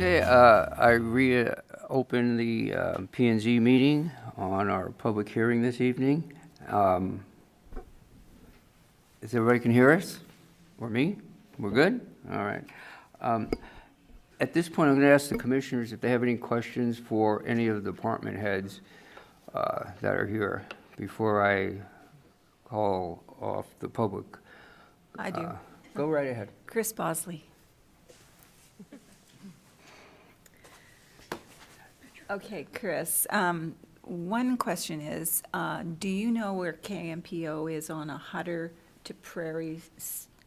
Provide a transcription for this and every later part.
Okay, I reopen the P&Z meeting on our public hearing this evening. Is everybody can hear us? Or me? We're good? All right. At this point, I'm going to ask the commissioners if they have any questions for any of the department heads that are here before I call off the public. I do. Go right ahead. Chris Bosley. Okay, Chris, one question is, do you know where KMPO is on a Hutter to Prairie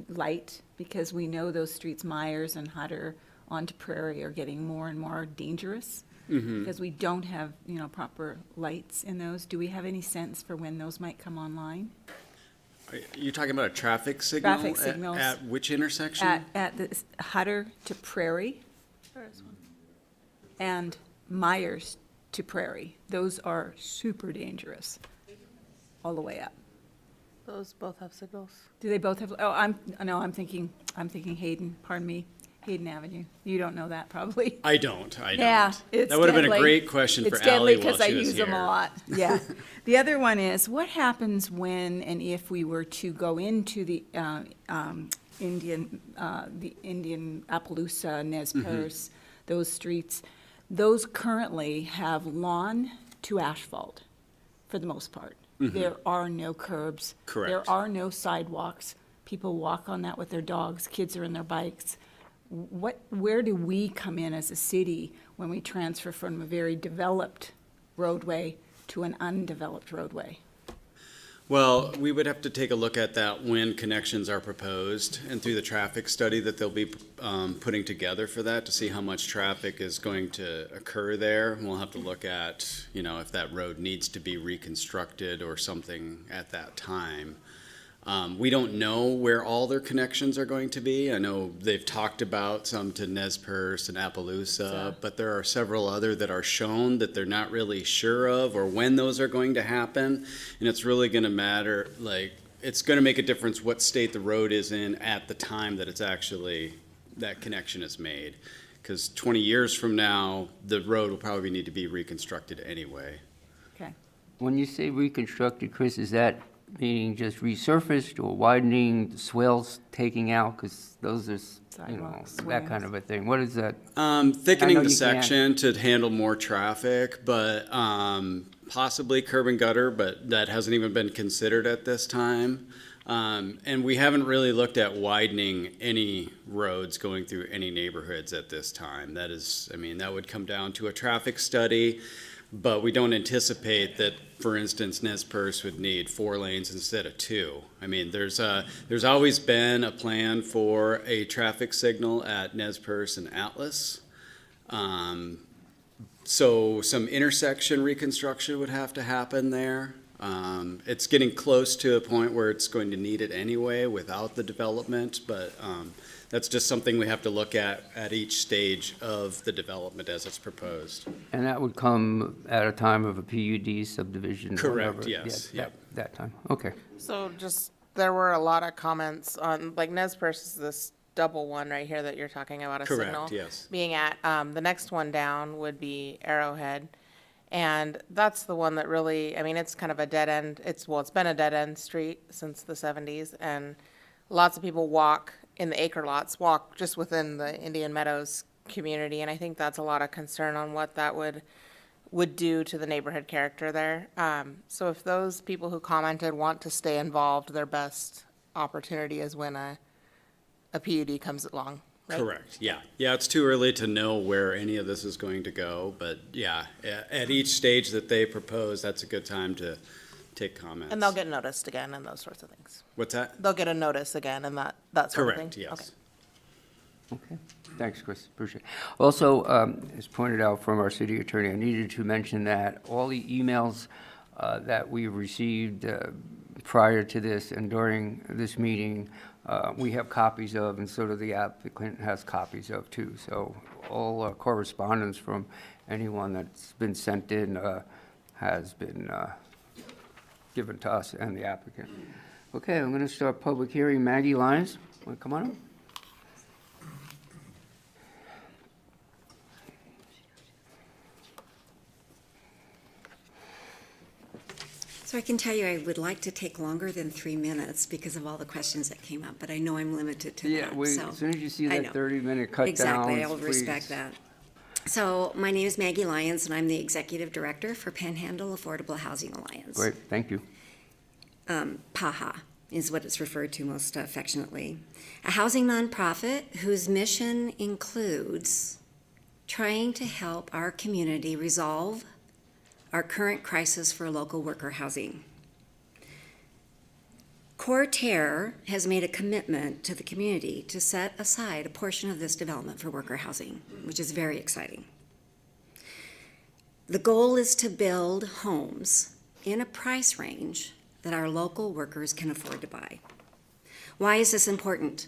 light? Because we know those streets, Myers and Hutter onto Prairie, are getting more and more dangerous. Because we don't have, proper lights in those. Do we have any sense for when those might come online? Are you talking about a traffic signal? Traffic signals. At which intersection? At the Hutter to Prairie. And Myers to Prairie. Those are super dangerous, all the way up. Those both have signals. Do they both have, I'm thinking Hayden, pardon me, Hayden Avenue. You don't know that probably. I don't. Yeah, it's That would have been a deadly. great question for It's deadly Ally while because I she was use them a here. lot. Yeah. The other one is, what happens when and if we were to go into the Indian Appaloosa, Nez Perce, those streets? Those currently have lawn to asphalt, for the most part. There are no curbs. Correct. There are no sidewalks. People walk on that with their dogs. Kids are in their bikes. Where do we come in as a city when we transfer from a very developed roadway to an undeveloped roadway? Well, we would have to take a look at that when connections are proposed and through the traffic study that they'll be putting together for that to see how much traffic is going to occur there. We'll have to look at, if that road needs to be reconstructed or something at that time. We don't know where all their connections are going to be. I know they've talked about some to Nez Perce and Appaloosa, but there are several other that are shown that they're not really sure of or when those are going to happen. And it's really going to matter, it's going to make a difference what state the road is in at the time that it's actually, that connection is made. Because 20 years from now, the road will probably need to be reconstructed anyway. Okay. When you say reconstructed, Chris, is that meaning just resurfaced or widening, the swales taking out? Because those are, Sidewalks, that kind swales. of a thing. What is that? Thickening I know the you can't. section to handle more traffic, but possibly curb and gutter, but that hasn't even been considered at this time. And we haven't really looked at widening any roads going through any neighborhoods at this time. That is, that would come down to a traffic study, but we don't anticipate that, for instance, Nez Perce would need 4 lanes instead of 2. There's always been a plan for a traffic signal at Nez Perce and Atlas. So some intersection reconstruction would have to happen there. It's getting close to a point where it's going to need it anyway without the development, but that's just something we have to look at each stage of the development as it's proposed. And that would come at a time of a PUD subdivision? Correct, whatever. yes, Yeah, yep. that time, okay. So there were a lot of comments on, Nez Perce is this double one right here that you're talking about, a Correct, signal. yes. Being at, the next one down would be Arrowhead. And that's the one that really, it's kind of a dead end. It's been a dead end street since the 70s. And lots of people walk in the acre lots, walk just within the Indian Meadows community. And I think that's a lot of concern on what that would do to the neighborhood character there. So if those people who commented want to stay involved, their best opportunity is when a PUD comes along. Right? Correct, yeah. Yeah, it's too early to know where any of this is going to go, but yeah, at each stage that they propose, that's a good time to take comments. And they'll get noticed again and those sorts of things. What's that? They'll get a notice again and that sort of thing. Correct, yes. Okay. Okay, thanks, Chris, appreciate it. Also, as pointed out from our city attorney, I needed to mention that all the emails that we received prior to this and during this meeting, we have copies of, and so does the applicant has copies of too. So all correspondence from anyone that's been sent in has been given to us and the applicant. Okay, I'm going to start public hearing. Maggie Lyons, want to come on up? So I can tell you I would like to take longer than 3 minutes because of all the questions that came up, but I know I'm limited to Yeah, that, so. as soon as you see I that know. 30-minute cut down, Exactly, I'll please. respect that. So my name is Maggie Lyons, and I'm the Executive Director for Panhandle Affordable Housing Alliance. Great, thank you. PAHA is what it's referred to most affectionately. A housing nonprofit whose mission includes trying to help our community resolve our current crisis for local worker housing. Coeur has made a commitment to the community to set aside a portion of this development for worker housing, which is very exciting. The goal is to build homes in a price range that our local workers can afford to buy. Why is this important?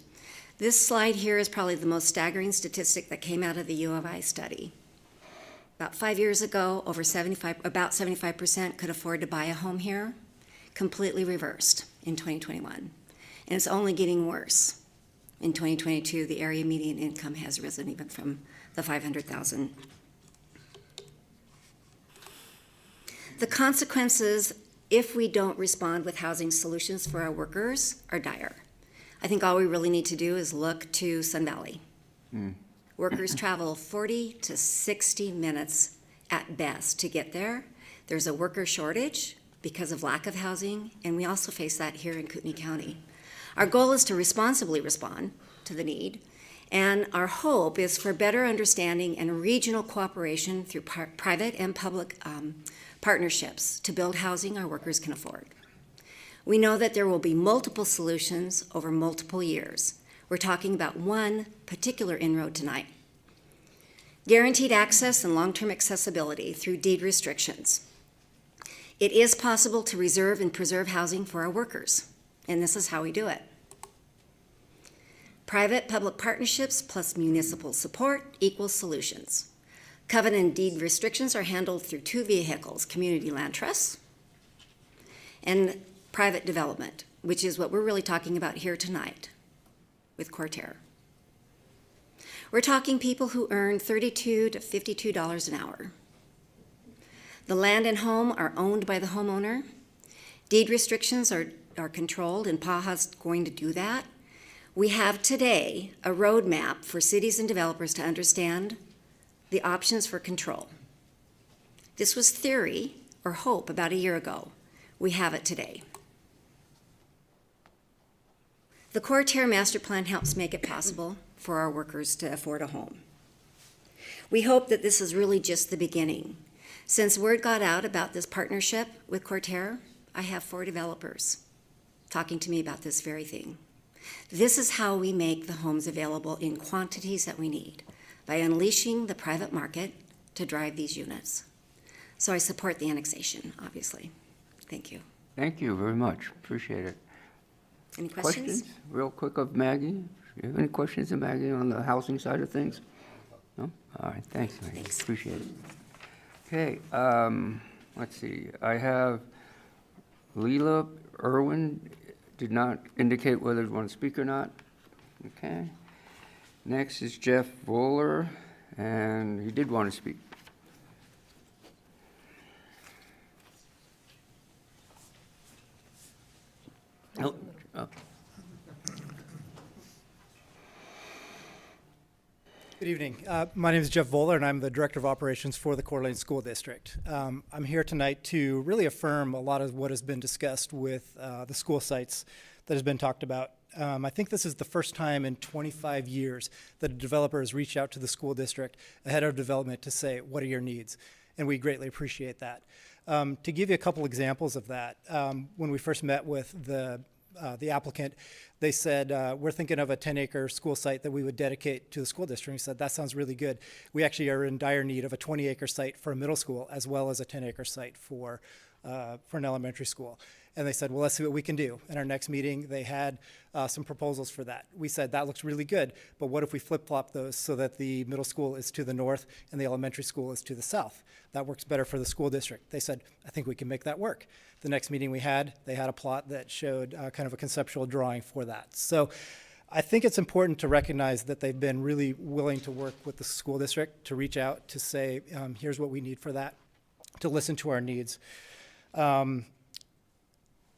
This slide here is probably the most staggering statistic that came out of the U of I study. About 5 years ago, about 75% could afford to buy a home here, completely reversed in 2021. And it's only getting worse. In 2022, the area median income has risen even from the 500,000. The consequences, if we don't respond with housing solutions for our workers, are dire. I think all we really need to do is look to Sun Valley. Workers travel 40 to 60 minutes at best to get there. There's a worker shortage because of lack of housing, and we also face that here in Kootenai County. Our goal is to responsibly respond to the need, and our hope is for better understanding and regional cooperation through private and public partnerships to build housing our workers can afford. We know that there will be multiple solutions over multiple years. We're talking about one particular inroad tonight. Guaranteed access and long-term accessibility through deed restrictions. It is possible to reserve and preserve housing for our workers, and this is how we do it. Private-public partnerships plus municipal support equals solutions. Covenant deed restrictions are handled through two vehicles, community land trusts and private development, which is what we're really talking about here tonight with Coeur. We're talking people who earn $32 to $52 an hour. The land and home are owned by the homeowner. Deed restrictions are controlled, and PAHA's going to do that. We have today a roadmap for cities and developers to understand the options for control. This was theory or hope about a year ago. We have it today. The Coeur Master Plan helps make it possible for our workers to afford a home. We hope that this is really just the beginning. Since word got out about this partnership with Coeur, I have 4 developers talking to me about this very thing. This is how we make the homes available in quantities that we need, by unleashing the private market to drive these units. So I support the annexation, obviously. Thank you. Thank you very much, appreciate it. Any questions? Real quick of Maggie? Do you have any questions of Maggie on the housing side of things? No? All right, thanks, Maggie, Thanks. appreciate it. Okay, let's see, I have Leela Irwin, did not indicate whether you want to speak or not. Okay. Next is Jeff Voller, and he did want to speak. Oh, oh. Good evening. My name is Jeff Voller, and I'm the Director of Operations for the Coeur d'Alene School District. I'm here tonight to really affirm a lot of what has been discussed with the school sites that has been talked about. I think this is the first time in 25 years that a developer has reached out to the school district ahead of development to say, what are your needs? And we greatly appreciate that. To give you a couple examples of that, when we first met with the applicant, they said, we're thinking of a 10-acre school site that we would dedicate to the school district. We said, that sounds really good. We actually are in dire need of a 20-acre site for a middle school as well as a 10-acre site for an elementary school. And they said, well, let's see what we can do. In our next meeting, they had some proposals for that. We said, that looks really good, but what if we flip-flop those so that the middle school is to the north and the elementary school is to the south? That works better for the school district. They said, I think we can make that work. The next meeting we had, they had a plot that showed kind of a conceptual drawing for that. So I think it's important to recognize that they've been really willing to work with the school district to reach out to say, here's what we need for that, to listen to our needs.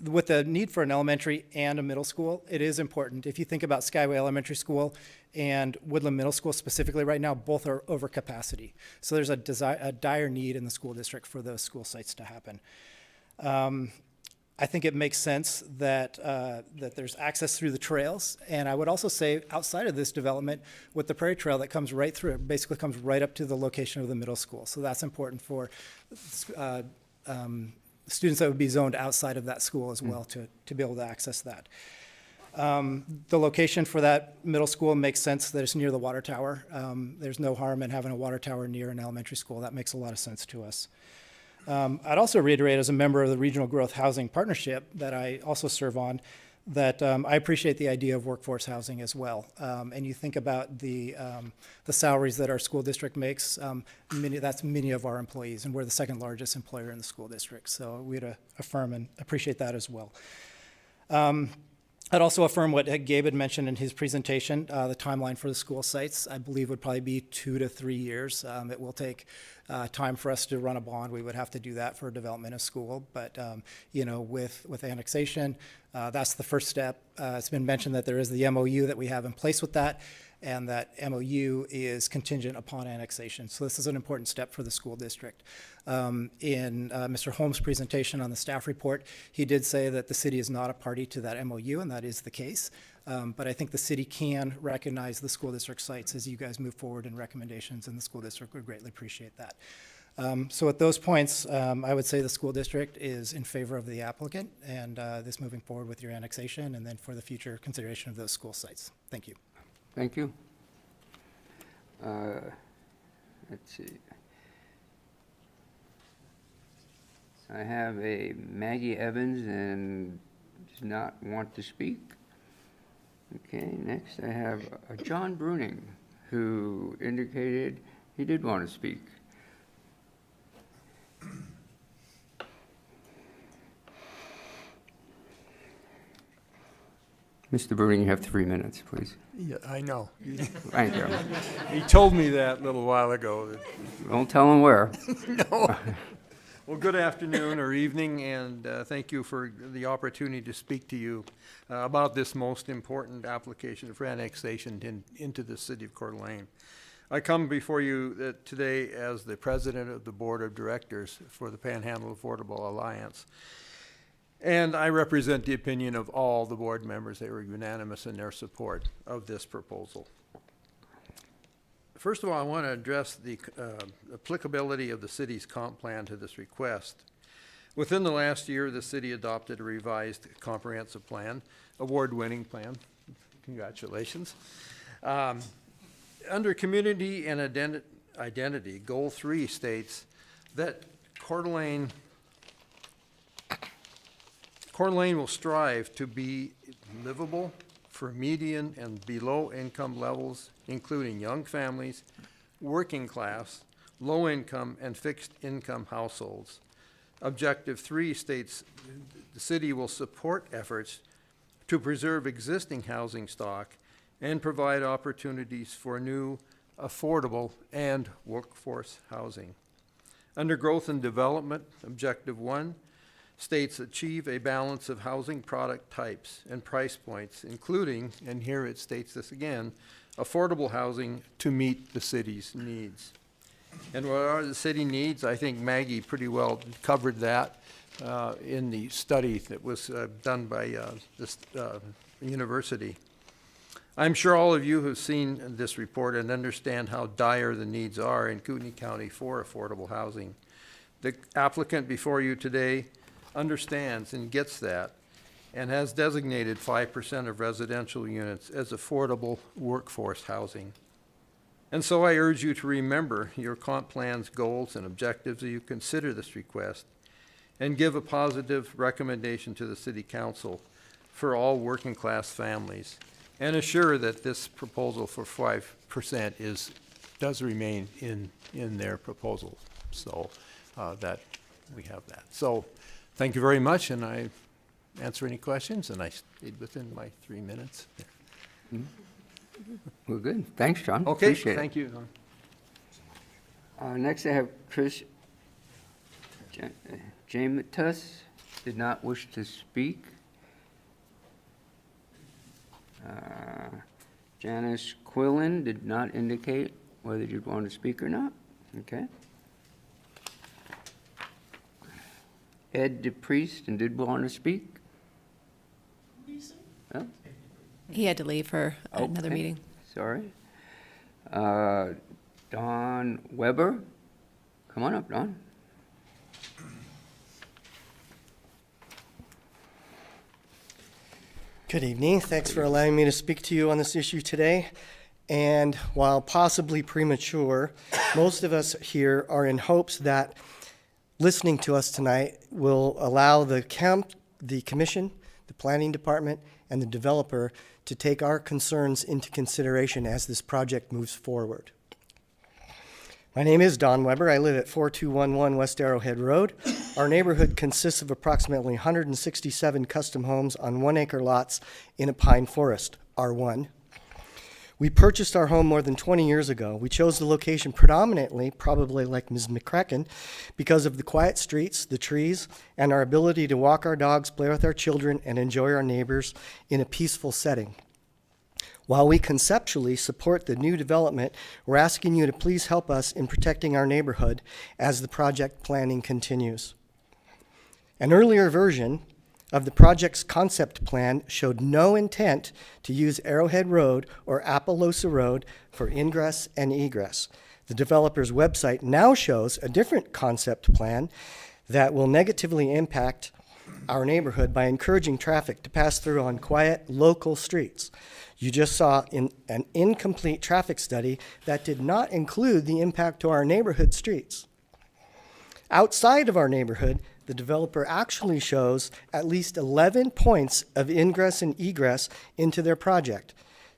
with the need for an elementary and a middle school, it is important. If you think about Skyway Elementary School and Woodland Middle School specifically right now, both are over capacity. So there's a dire need in the school district for those school sites to happen. I think it makes sense that that there's access through the trails. And I would also say outside of this development with the Prairie Trail that comes right through, it basically comes right up to the location of the middle school. So that's important for students that would be zoned outside of that school as well to be able to access that. The location for that middle school makes sense that it's near the water tower. There's no harm in having a water tower near an elementary school. That makes a lot of sense to us. I'd also reiterate as a member of the Regional Growth Housing Partnership that I also serve on, that I appreciate the idea of workforce housing as well. And you think about the salaries that our school district makes, that's many of our employees, and we're the second largest employer in the school district. So we'd affirm and appreciate that as well. I'd also affirm what Gabe had mentioned in his presentation. The timeline for the school sites, I believe, would probably be 2 to 3 years. It will take time for us to run a bond. We would have to do that for development of school. But, with annexation, that's the first step. It's been mentioned that there is the MOU that we have in place with that, and that MOU is contingent upon annexation. So this is an important step for the school district. In Mr. Holmes' presentation on the staff report, he did say that the city is not a party to that MOU, and that is the case. But I think the city can recognize the school district sites as you guys move forward in recommendations, and the school district would greatly appreciate that. So at those points, I would say the school district is in favor of the applicant and this moving forward with your annexation, and then for the future consideration of those school sites. Thank you. Thank you. Let's see. I have a Maggie Evans and does not want to speak. Okay, next I have a John Bruning, who indicated he did want to speak. Mr. Bruning, you have 3 minutes, please. Yeah, I know. Thank you. He told me that a little while ago. Don't tell him where. No. Well, good afternoon or evening, and thank you for the opportunity to speak to you about this most important application for annexation into the city of Coeur d'Alene. I come before you today as the president of the board of directors for the Panhandle Affordable Alliance. And I represent the opinion of all the board members. They were unanimous in their support of this proposal. First of all, I want to address the applicability of the city's comp plan to this request. Within the last year, the city adopted a revised comprehensive plan, award-winning plan. Congratulations. Under community and identity, Goal 3 states that Coeur d'Alene will strive to be livable for median and below income levels, including young families, working class, low income, and fixed income households. Objective 3 states the city will support efforts to preserve existing housing stock and provide opportunities for new, affordable, and workforce housing. Under growth and development, Objective 1 states achieve a balance of housing product types and price points, including, and here it states this again, affordable housing to meet the city's needs. And what are the city needs? I think Maggie pretty well covered that in the study that was done by this university. I'm sure all of you have seen this report and understand how dire the needs are in Kootenai County for affordable housing. The applicant before you today understands and gets that and has designated 5% of residential units as affordable workforce housing. And so I urge you to remember your comp plan's goals and objectives as you consider this request and give a positive recommendation to the City Council for all working class families and assure that this proposal for 5% does remain in their proposal. So that we have that. So thank you very much, and I answer any questions, and I stayed within my 3 minutes. Well, good. Thanks, John. Okay, Appreciate it. thank you. Next, I have Chris Jametus. did not wish to speak. Janice Quillen did not indicate whether you'd want to speak or not. Okay. Ed DePriest and did want to speak. Oh, He had to leave for another okay. meeting. Sorry. Don Weber. Come on up, Don. Good evening. Thanks for allowing me to speak to you on this issue today. And while possibly premature, most of us here are in hopes that listening to us tonight will allow the commission, the planning department, and the developer to take our concerns into consideration as this project moves forward. My name is Don Weber. I live at 4211 West Arrowhead Road. Our neighborhood consists of approximately 167 custom homes on 1 acre lots in a pine forest, R1. We purchased our home more than 20 years ago. We chose the location predominantly, probably like Ms. McCracken, because of the quiet streets, the trees, and our ability to walk our dogs, play with our children, and enjoy our neighbors in a peaceful setting. While we conceptually support the new development, we're asking you to please help us in protecting our neighborhood as the project planning continues. An earlier version of the project's concept plan showed no intent to use Arrowhead Road or Appaloosa Road for ingress and egress. The developer's website now shows a different concept plan that will negatively impact our neighborhood by encouraging traffic to pass through on quiet, local streets. You just saw in an incomplete traffic study that did not include the impact to our neighborhood streets. Outside of our neighborhood, the developer actually shows at least 11 points of ingress and egress into their project,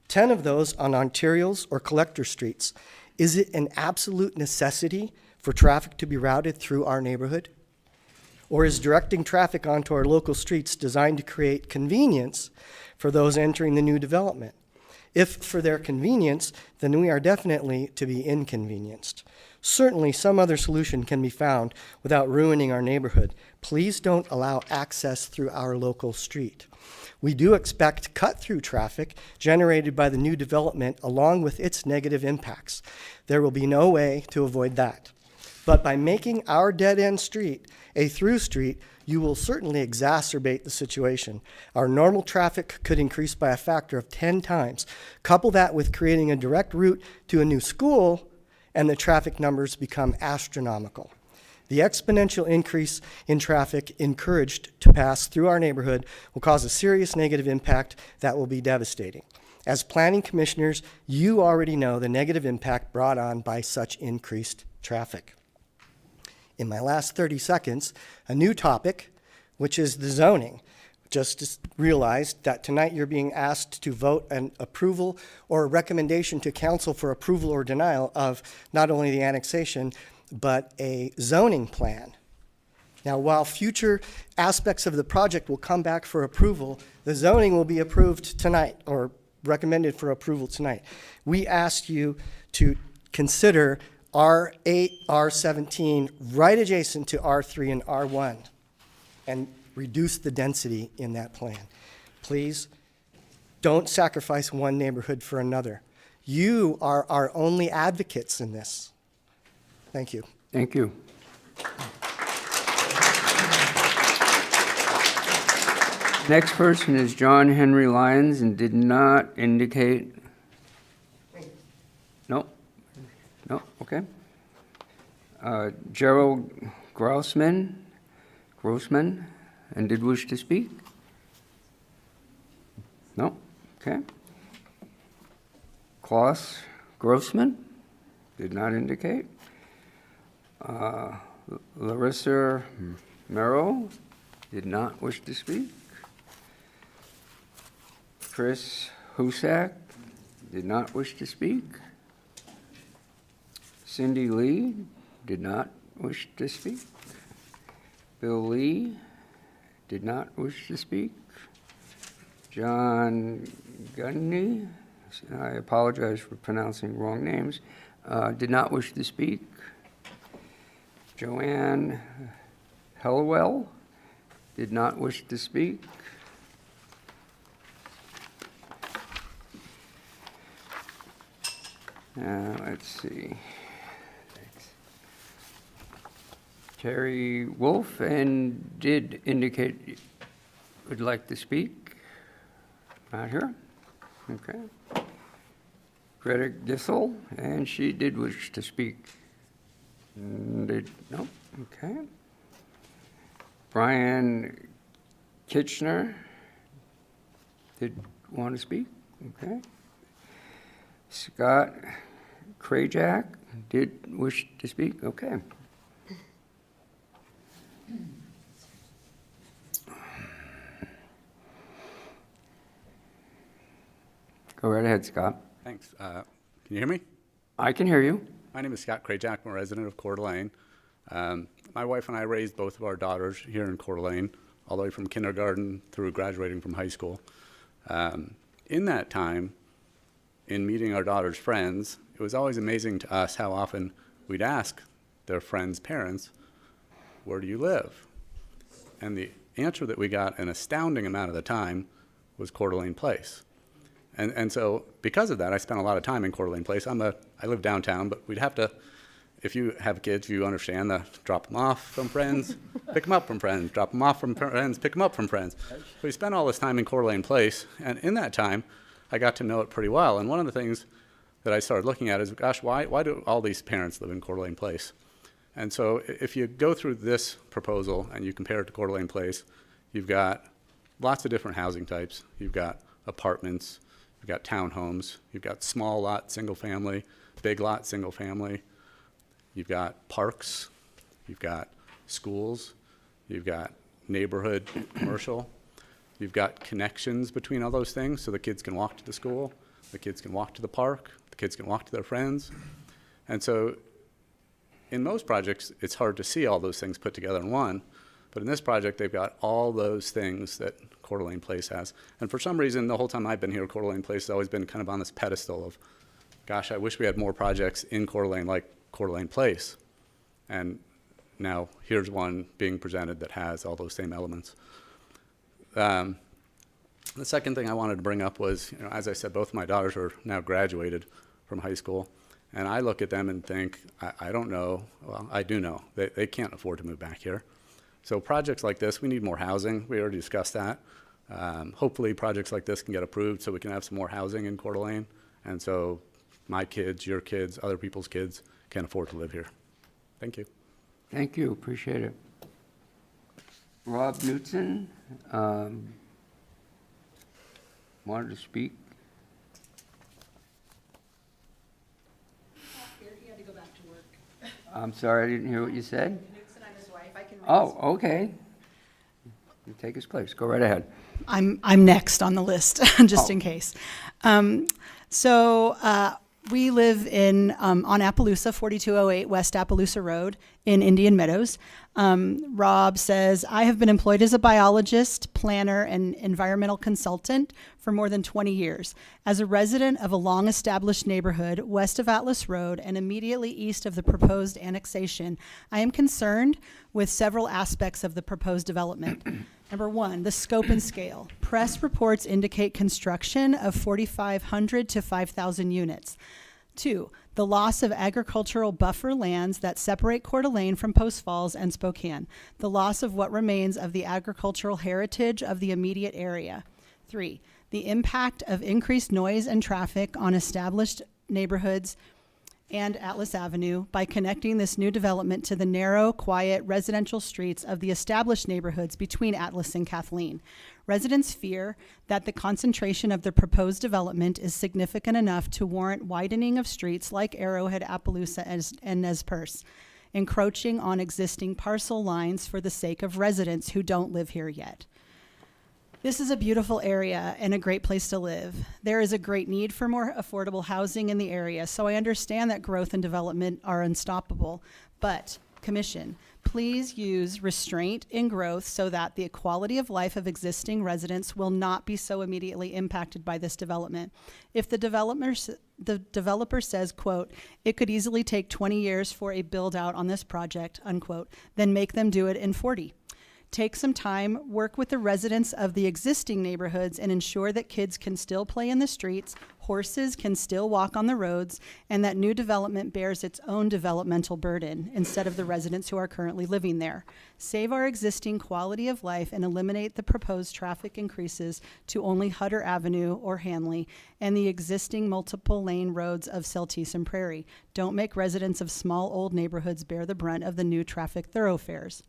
10 of those on arterials or collector streets. Is it an absolute necessity for traffic to be routed through our neighborhood? Or is directing traffic onto our local streets designed to create convenience for those entering the new development? If for their convenience, then we are definitely to be inconvenienced. Certainly, some other solution can be found without ruining our neighborhood. Please don't allow access through our local street. We do expect cut-through traffic generated by the new development along with its negative impacts. There will be no way to avoid that. But by making our dead-end street a through street, you will certainly exacerbate the situation. Our normal traffic could increase by a factor of 10 times. Couple that with creating a direct route to a new school, and the traffic numbers become astronomical. The exponential increase in traffic encouraged to pass through our neighborhood will cause a serious negative impact that will be devastating. As planning commissioners, you already know the negative impact brought on by such increased traffic. In my last 30 seconds, a new topic, which is the zoning. Just realized that tonight you're being asked to vote an approval or a recommendation to council for approval or denial of not only the annexation, but a zoning plan. Now, while future aspects of the project will come back for approval, the zoning will be approved tonight or recommended for approval tonight. We asked you to consider R8, R17, right adjacent to R3 and R1, and reduce the density in that plan. Please don't sacrifice one neighborhood for another. You are our only advocates in this. Thank you. Thank you. Next person is John Henry Lyons and did not indicate. No? No, okay. Gerald Grossman, and did wish to speak? No, okay. Klaus Grossman, did not indicate. Larissa Merrill, did not wish to speak. Chris Husak, did not wish to speak. Cindy Lee, did not wish to speak. Bill Lee, did not wish to speak. John Gunny, I apologize for pronouncing wrong names, did not wish to speak. Joanne Hellwell did not wish to speak. Let's see. Terry Wolf, and did indicate would like to speak. Not here. Okay. Greta Gissel, and she did wish to speak. No, okay. Brian Kitchener did want to speak, okay. Scott Krajak did wish to speak, okay. Go right ahead, Scott. Thanks. Can you hear me? I can hear you. My name is Scott Krajak. I'm a resident of Coeur d'Alene. My wife and I raised both of our daughters here in Coeur d'Alene, all the way from kindergarten through graduating from high school. In that time, in meeting our daughters' friends, it was always amazing to us how often we'd ask their friends' parents, "Where do you live?" And the answer that we got an astounding amount of the time was Coeur d'Alene Place. And so because of that, I spent a lot of time in Coeur d'Alene Place. I live downtown, but we'd have to, if you have kids, you understand the drop them off from friends, pick them up from friends, drop them off from friends, pick them up from friends. So we spent all this time in Coeur d'Alene Place, and in that time, I got to know it pretty well. And one of the things that I started looking at is, gosh, why do all these parents live in Coeur d'Alene Place? And so if you go through this proposal and you compare it to Coeur d'Alene Place, you've got lots of different housing types. You've got apartments, you've got townhomes, you've got small lot, single family, big lot, single family. You've got parks, you've got schools, you've got neighborhood commercial. You've got connections between all those things, so the kids can walk to the school, the kids can walk to the park, the kids can walk to their friends. And so in most projects, it's hard to see all those things put together in one. But in this project, they've got all those things that Coeur d'Alene Place has. And for some reason, the whole time I've been here, Coeur d'Alene Place has always been kind of on this pedestal of, gosh, I wish we had more projects in Coeur d'Alene like Coeur d'Alene Place. And now here's one being presented that has all those same elements. The second thing I wanted to bring up was, as I said, both of my daughters are now graduated from high school. And I look at them and think, I don't know, well, I do know, they can't afford to move back here. So projects like this, we need more housing. We already discussed that. Hopefully projects like this can get approved so we can have some more housing in Coeur d'Alene. And so my kids, your kids, other people's kids can afford to live here. Thank you. Thank you, appreciate it. Rob Knutson, wanted to speak. He had to go back to work. I'm sorry, I didn't hear what you said. Nixon, I'm his wife. I can read Oh, okay. You take his place, go right ahead. I'm next on the list, just in case. We live in on Appaloosa, 4208 West Appaloosa Road in Indian Meadows. Rob says, I have been employed as a biologist, planner, and environmental consultant for more than 20 years. As a resident of a long-established neighborhood west of Atlas Road and immediately east of the proposed annexation, I am concerned with several aspects of the proposed development. Number one, the scope and scale. Press reports indicate construction of 4,500 to 5,000 units. Two, the loss of agricultural buffer lands that separate Coeur d'Alene from Post Falls and Spokane. The loss of what remains of the agricultural heritage of the immediate area. Three, the impact of increased noise and traffic on established neighborhoods and Atlas Avenue by connecting this new development to the narrow, quiet residential streets of the established neighborhoods between Atlas and Kathleen. Residents fear that the concentration of the proposed development is significant enough to warrant widening of streets like Arrowhead, Appaloosa, and Nez Perce, encroaching on existing parcel lines for the sake of residents who don't live here yet. This is a beautiful area and a great place to live. There is a great need for more affordable housing in the area, so I understand that growth and development are unstoppable. But, Commission, please use restraint in growth so that the quality of life of existing residents will not be so immediately impacted by this development. If the developer says, quote, it could easily take 20 years for a build out on this project, unquote, then make them do it in 40. Take some time, work with the residents of the existing neighborhoods, and ensure that kids can still play in the streets, horses can still walk on the roads, and that new development bears its own developmental burden instead of the residents who are currently living there. Save our existing quality of life and eliminate the proposed traffic increases to only Hutter Avenue or Hanley and the existing multiple lane roads of Celtice and Prairie. Don't make residents of small old neighborhoods bear the brunt of the new traffic thoroughfares.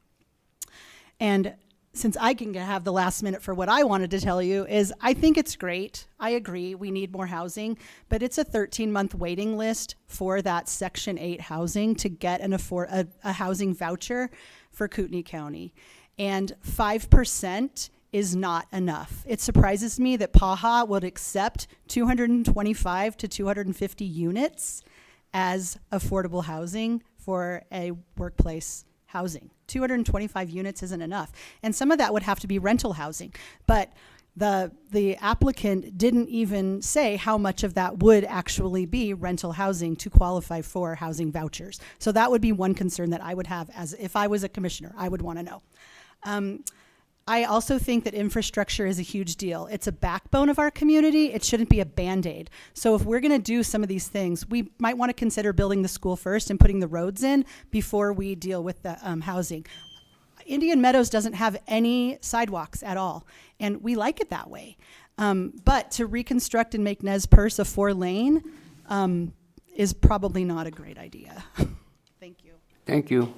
And since I can have the last minute for what I wanted to tell you is I think it's great. I agree we need more housing, but it's a 13-month waiting list for that Section 8 housing to get a housing voucher for Kootenai County. And 5% is not enough. It surprises me that PAHA would accept 225 to 250 units as affordable housing for a workplace housing. 225 units isn't enough. And some of that would have to be rental housing. But the applicant didn't even say how much of that would actually be rental housing to qualify for housing vouchers. So that would be one concern that I would have as if I was a commissioner, I would want to know. I also think that infrastructure is a huge deal. It's a backbone of our community. It shouldn't be a Band-Aid. So if we're going to do some of these things, we might want to consider building the school first and putting the roads in before we deal with the housing. Indian Meadows doesn't have any sidewalks at all, and we like it that way. But to reconstruct and make Nez Perce a 4-lane is probably not a great idea. Thank you. Thank you.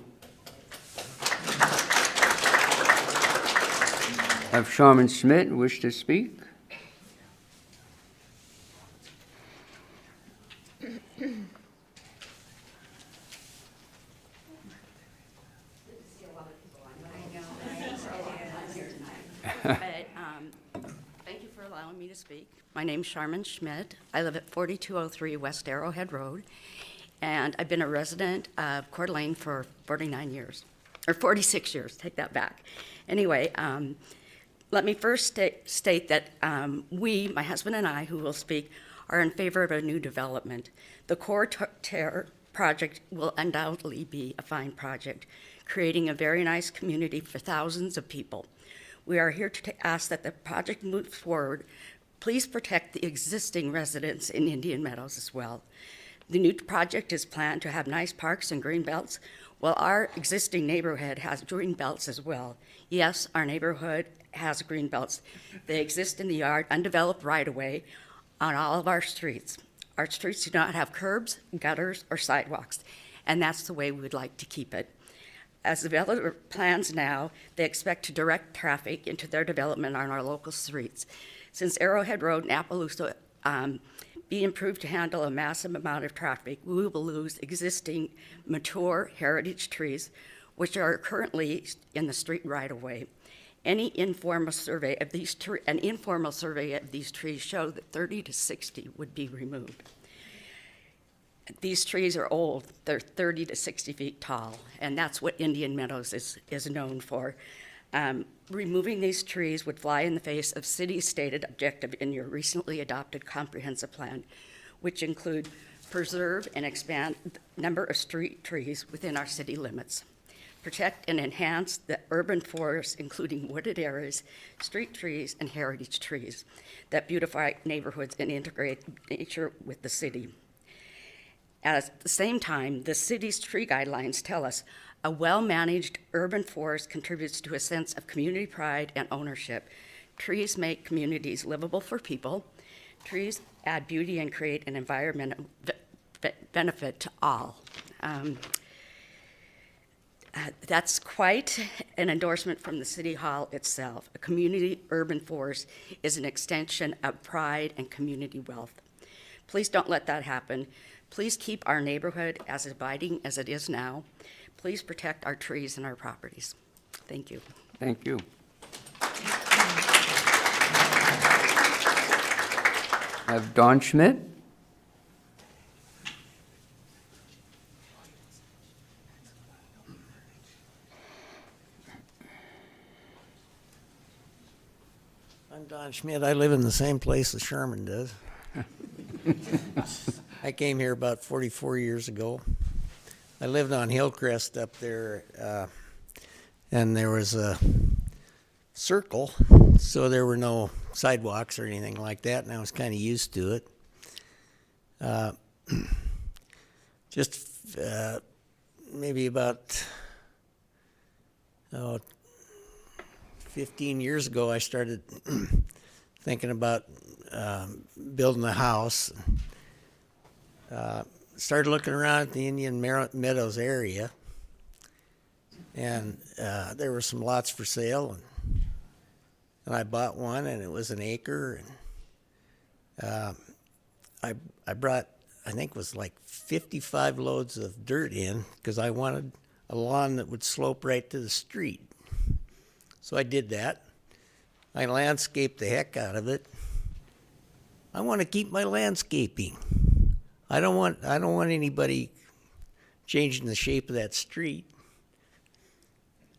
Have Sharman Schmidt wish to speak? But thank you for allowing me to speak. My name's Sharman Schmidt. I live at 4203 West Arrowhead Road, and I've been a resident of Coeur d'Alene for 49 years, or 46 years, take that back. Anyway, let me first state that we, my husband and I, who will speak, are in favor of a new development. The Coeur project will undoubtedly be a fine project, creating a very nice community for thousands of people. We are here to ask that the project moves forward. Please protect the existing residents in Indian Meadows as well. The new project is planned to have nice parks and green belts, while our existing neighborhood has green belts as well. Yes, our neighborhood has green belts. They exist in the yard, undeveloped right-of-way on all of our streets. Our streets do not have curbs, gutters, or sidewalks, and that's the way we would like to keep it. As the developer plans now, they expect to direct traffic into their development on our local streets. Since Arrowhead Road and Appaloosa be improved to handle a massive amount of traffic, we will lose existing mature heritage trees, which are currently in the street right-of-way. An informal survey of these trees show that 30 to 60 would be removed. These trees are old. They're 30 to 60 feet tall, and that's what Indian Meadows is known for. Removing these trees would fly in the face of city's stated objective in your recently adopted comprehensive plan, which include preserve and expand the number of street trees within our city limits. Protect and enhance the urban forests, including wooded areas, street trees, and heritage trees that beautify neighborhoods and integrate nature with the city. At the same time, the city's tree guidelines tell us a well-managed urban forest contributes to a sense of community pride and ownership. Trees make communities livable for people. Trees add beauty and create an environmental benefit to all. That's quite an endorsement from the City Hall itself. A community urban forest is an extension of pride and community wealth. Please don't let that happen. Please keep our neighborhood as inviting as it is now. Please protect our trees and our properties. Thank you. Thank you. Have Don Schmidt? I'm Don Schmidt. I live in the same place as Sherman does. I came here about 44 years ago. I lived on Hillcrest up there, and there was a circle, so there were no sidewalks or anything like that, and I was kind of used to it. Maybe about 15 years ago, I started thinking about building a house. Started looking around at the Indian Meadows area, and there were some lots for sale, and I bought one, and it was an acre, and I brought, I think it was like 55 loads of dirt in, because I wanted a lawn that would slope right to the street. So I did that. I landscaped the heck out of it. I want to keep my landscaping. I don't want anybody changing the shape of that street.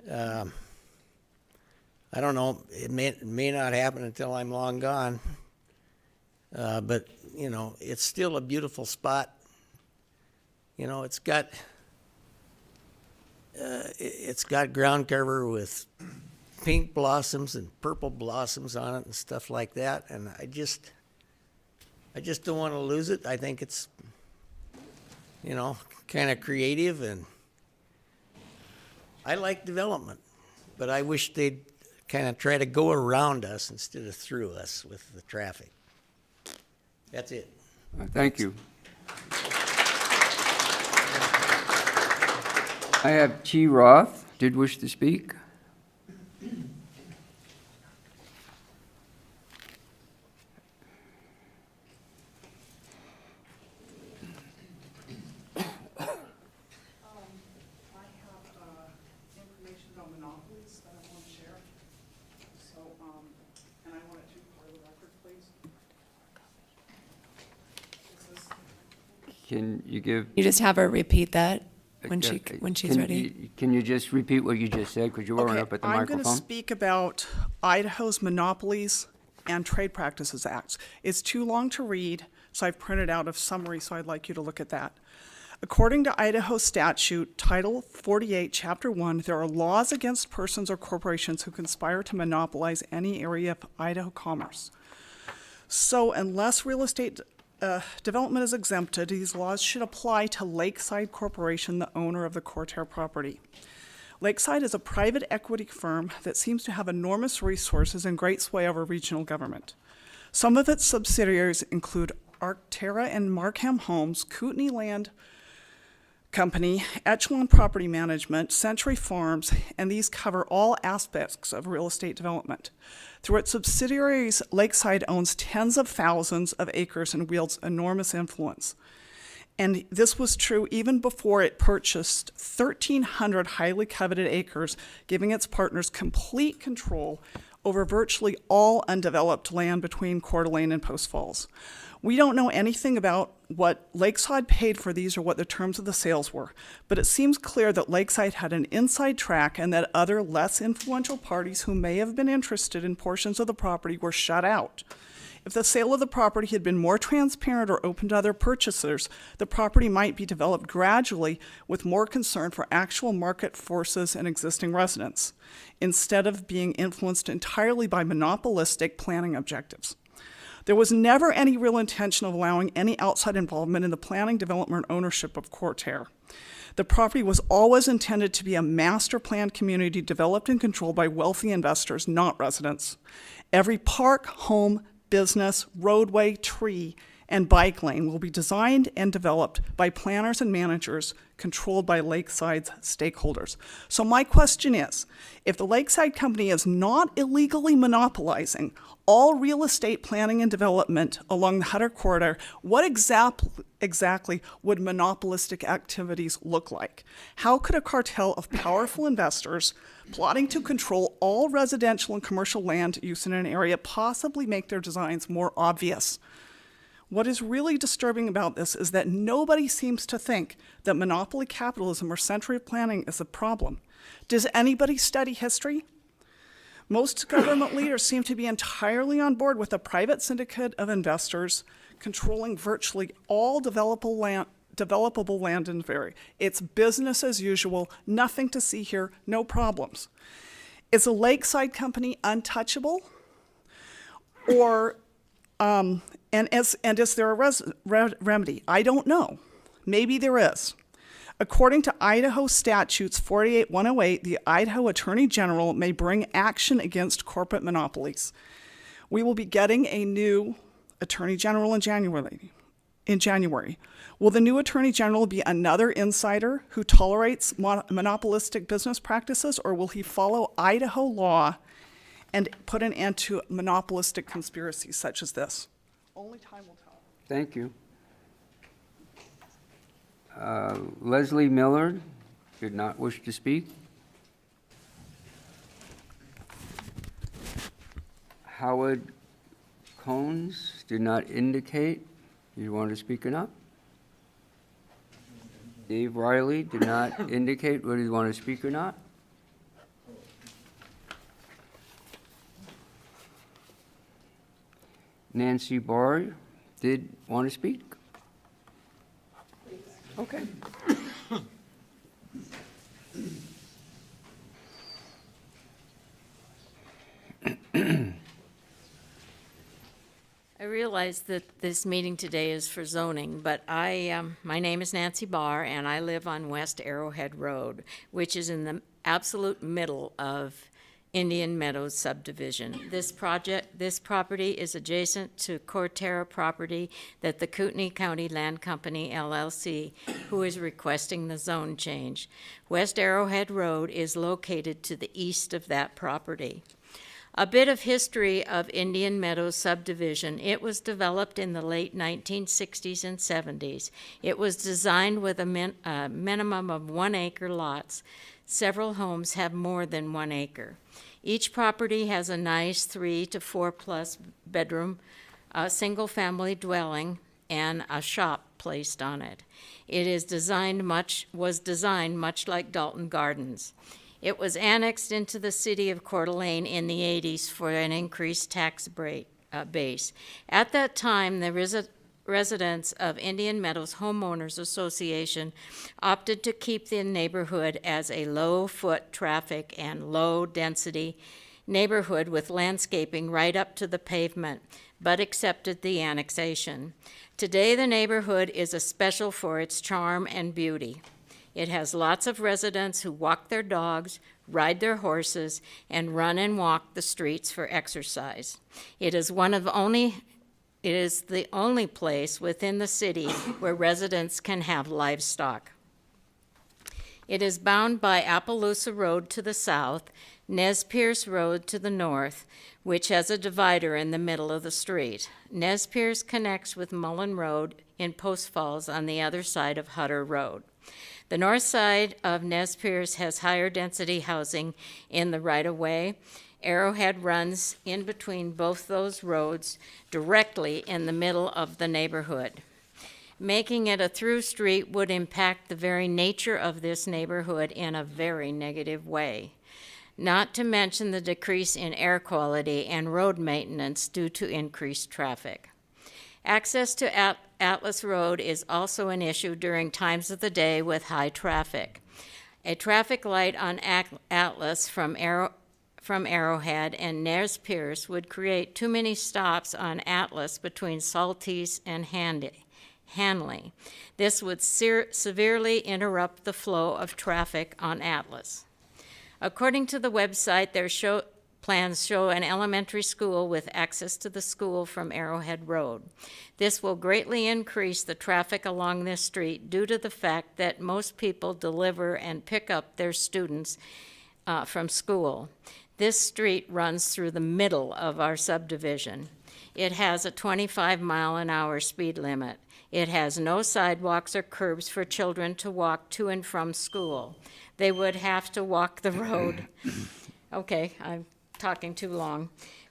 I don't know. It may not happen until I'm long gone. But you know, it's still a beautiful spot. You know, it's got ground cover with pink blossoms and purple blossoms on it and stuff like that. And I just don't want to lose it. I think it's, you know, kind of creative, and I like development, but I wish they'd kind of try to go around us instead of through us with the traffic. That's it. Thank you. I have T. Roth, did wish to speak. Information about monopolies that I want to share. So, and I want it to be part of the record, please. Can you give? You just have her repeat that when Can she's ready. Can you just repeat what you just said, because you weren't up at the I'm microphone? going to speak about Idaho's Monopolies and Trade Practices Act. It's too long to read, so I've printed out a summary, so I'd like you to look at that. According to Idaho statute, Title 48, Chapter 1, there are laws against persons or corporations who conspire to monopolize any area of Idaho commerce. So unless real estate development is exempted, these laws should apply to Lakeside Corporation, the owner of the Coeur property. Lakeside is a private equity firm that seems to have enormous resources and great sway over regional government. Some of its subsidiaries include Arcterra and Markham Homes, Kootenai Land Company, Echelon Property Management, Century Farms, and these cover all aspects of real estate development. Through its subsidiaries, Lakeside owns tens of thousands of acres and wields enormous influence. And this was true even before it purchased 1,300 highly coveted acres, giving its partners complete control over virtually all undeveloped land between Coeur d'Alene and Post Falls. We don't know anything about what Lakeside paid for these or what the terms of the sales were, but it seems clear that Lakeside had an inside track and that other less influential parties who may have been interested in portions of the property were shut out. If the sale of the property had been more transparent or open to other purchasers, the property might be developed gradually with more concern for actual market forces and existing residents, instead of being influenced entirely by monopolistic planning objectives. There was never any real intention of allowing any outside involvement in the planning, development, or ownership of Coeur. The property was always intended to be a master planned community developed and controlled by wealthy investors, not residents. Every park, home, business, roadway, tree, and bike lane will be designed and developed by planners and managers controlled by Lakeside's stakeholders. So my question is, if the Lakeside Company is not illegally monopolizing all real estate planning and development along the Hutter Corridor, what exactly would monopolistic activities look like? How could a cartel of powerful investors plotting to control all residential and commercial land use in an area possibly make their designs more obvious? What is really disturbing about this is that nobody seems to think that monopoly capitalism or century planning is a problem. Does anybody study history? Most government leaders seem to be entirely on board with a private syndicate of investors controlling virtually all developable land in the area. It's business as usual, nothing to see here, no problems. Is a lakeside company untouchable? Or, and is there a remedy? I don't know. Maybe there is. According to Idaho statutes 48108, the Idaho Attorney General may bring action against corporate monopolies. We will be getting a new Attorney General in January. Will the new Attorney General be another insider who tolerates monopolistic business practices, or will he follow Idaho law and put an end to monopolistic conspiracies such as this? Only time will tell. Thank you. Leslie Miller did not wish to speak. Howard Cones did not indicate you want to speak or not. Dave Riley did not indicate whether you want to speak or not. Nancy Barr did want to speak. Okay. I realize that this meeting today is for zoning, but my name is Nancy Barr, and I live on West Arrowhead Road, which is in the absolute middle of Indian Meadows subdivision. This property is adjacent to Coeur property that the Kootenai County Land Company LLC, who is requesting the zone change. West Arrowhead Road is located to the east of that property. A bit of history of Indian Meadows subdivision. It was developed in the late 1960s and 70s. It was designed with a minimum of 1 acre lots. Several homes have more than 1 acre. Each property has a nice 3 to 4 plus bedroom, single-family dwelling, and a shop placed on it. It was designed much like Dalton Gardens. It was annexed into the city of Coeur d'Alene in the 80s for an increased tax base. At that time, the residents of Indian Meadows Homeowners Association opted to keep the neighborhood as a low-foot traffic and low-density neighborhood with landscaping right up to the pavement, but accepted the annexation. Today, the neighborhood is a special for its charm and beauty. It has lots of residents who walk their dogs, ride their horses, and run and walk the streets for exercise. It is the only place within the city where residents can have livestock. It is bound by Appaloosa Road to the south, Nez Perce Road to the north, which has a divider in the middle of the street. Nez Perce connects with Mullen Road in Post Falls on the other side of Hutter Road. The north side of Nez Perce has higher density housing in the right-of-way. Arrowhead runs in between both those roads directly in the middle of the neighborhood. Making it a through street would impact the very nature of this neighborhood in a very negative way, not to mention the decrease in air quality and road maintenance due to increased traffic. Access to Atlas Road is also an issue during times of the day with high traffic. A traffic light on Atlas from Arrowhead and Nez Perce would create too many stops on Atlas between Saltese and Hanley. This would severely interrupt the flow of traffic on Atlas. According to the website, their plans show an elementary school with access to the school from Arrowhead Road. This will greatly increase the traffic along this street due to the fact that most people deliver and pick up their students from school. This street runs through the middle of our subdivision. It has a 25-mile-an-hour speed limit. It has no sidewalks or curbs for children to walk to and from school. They would have to walk the road. Okay, I'm talking too long.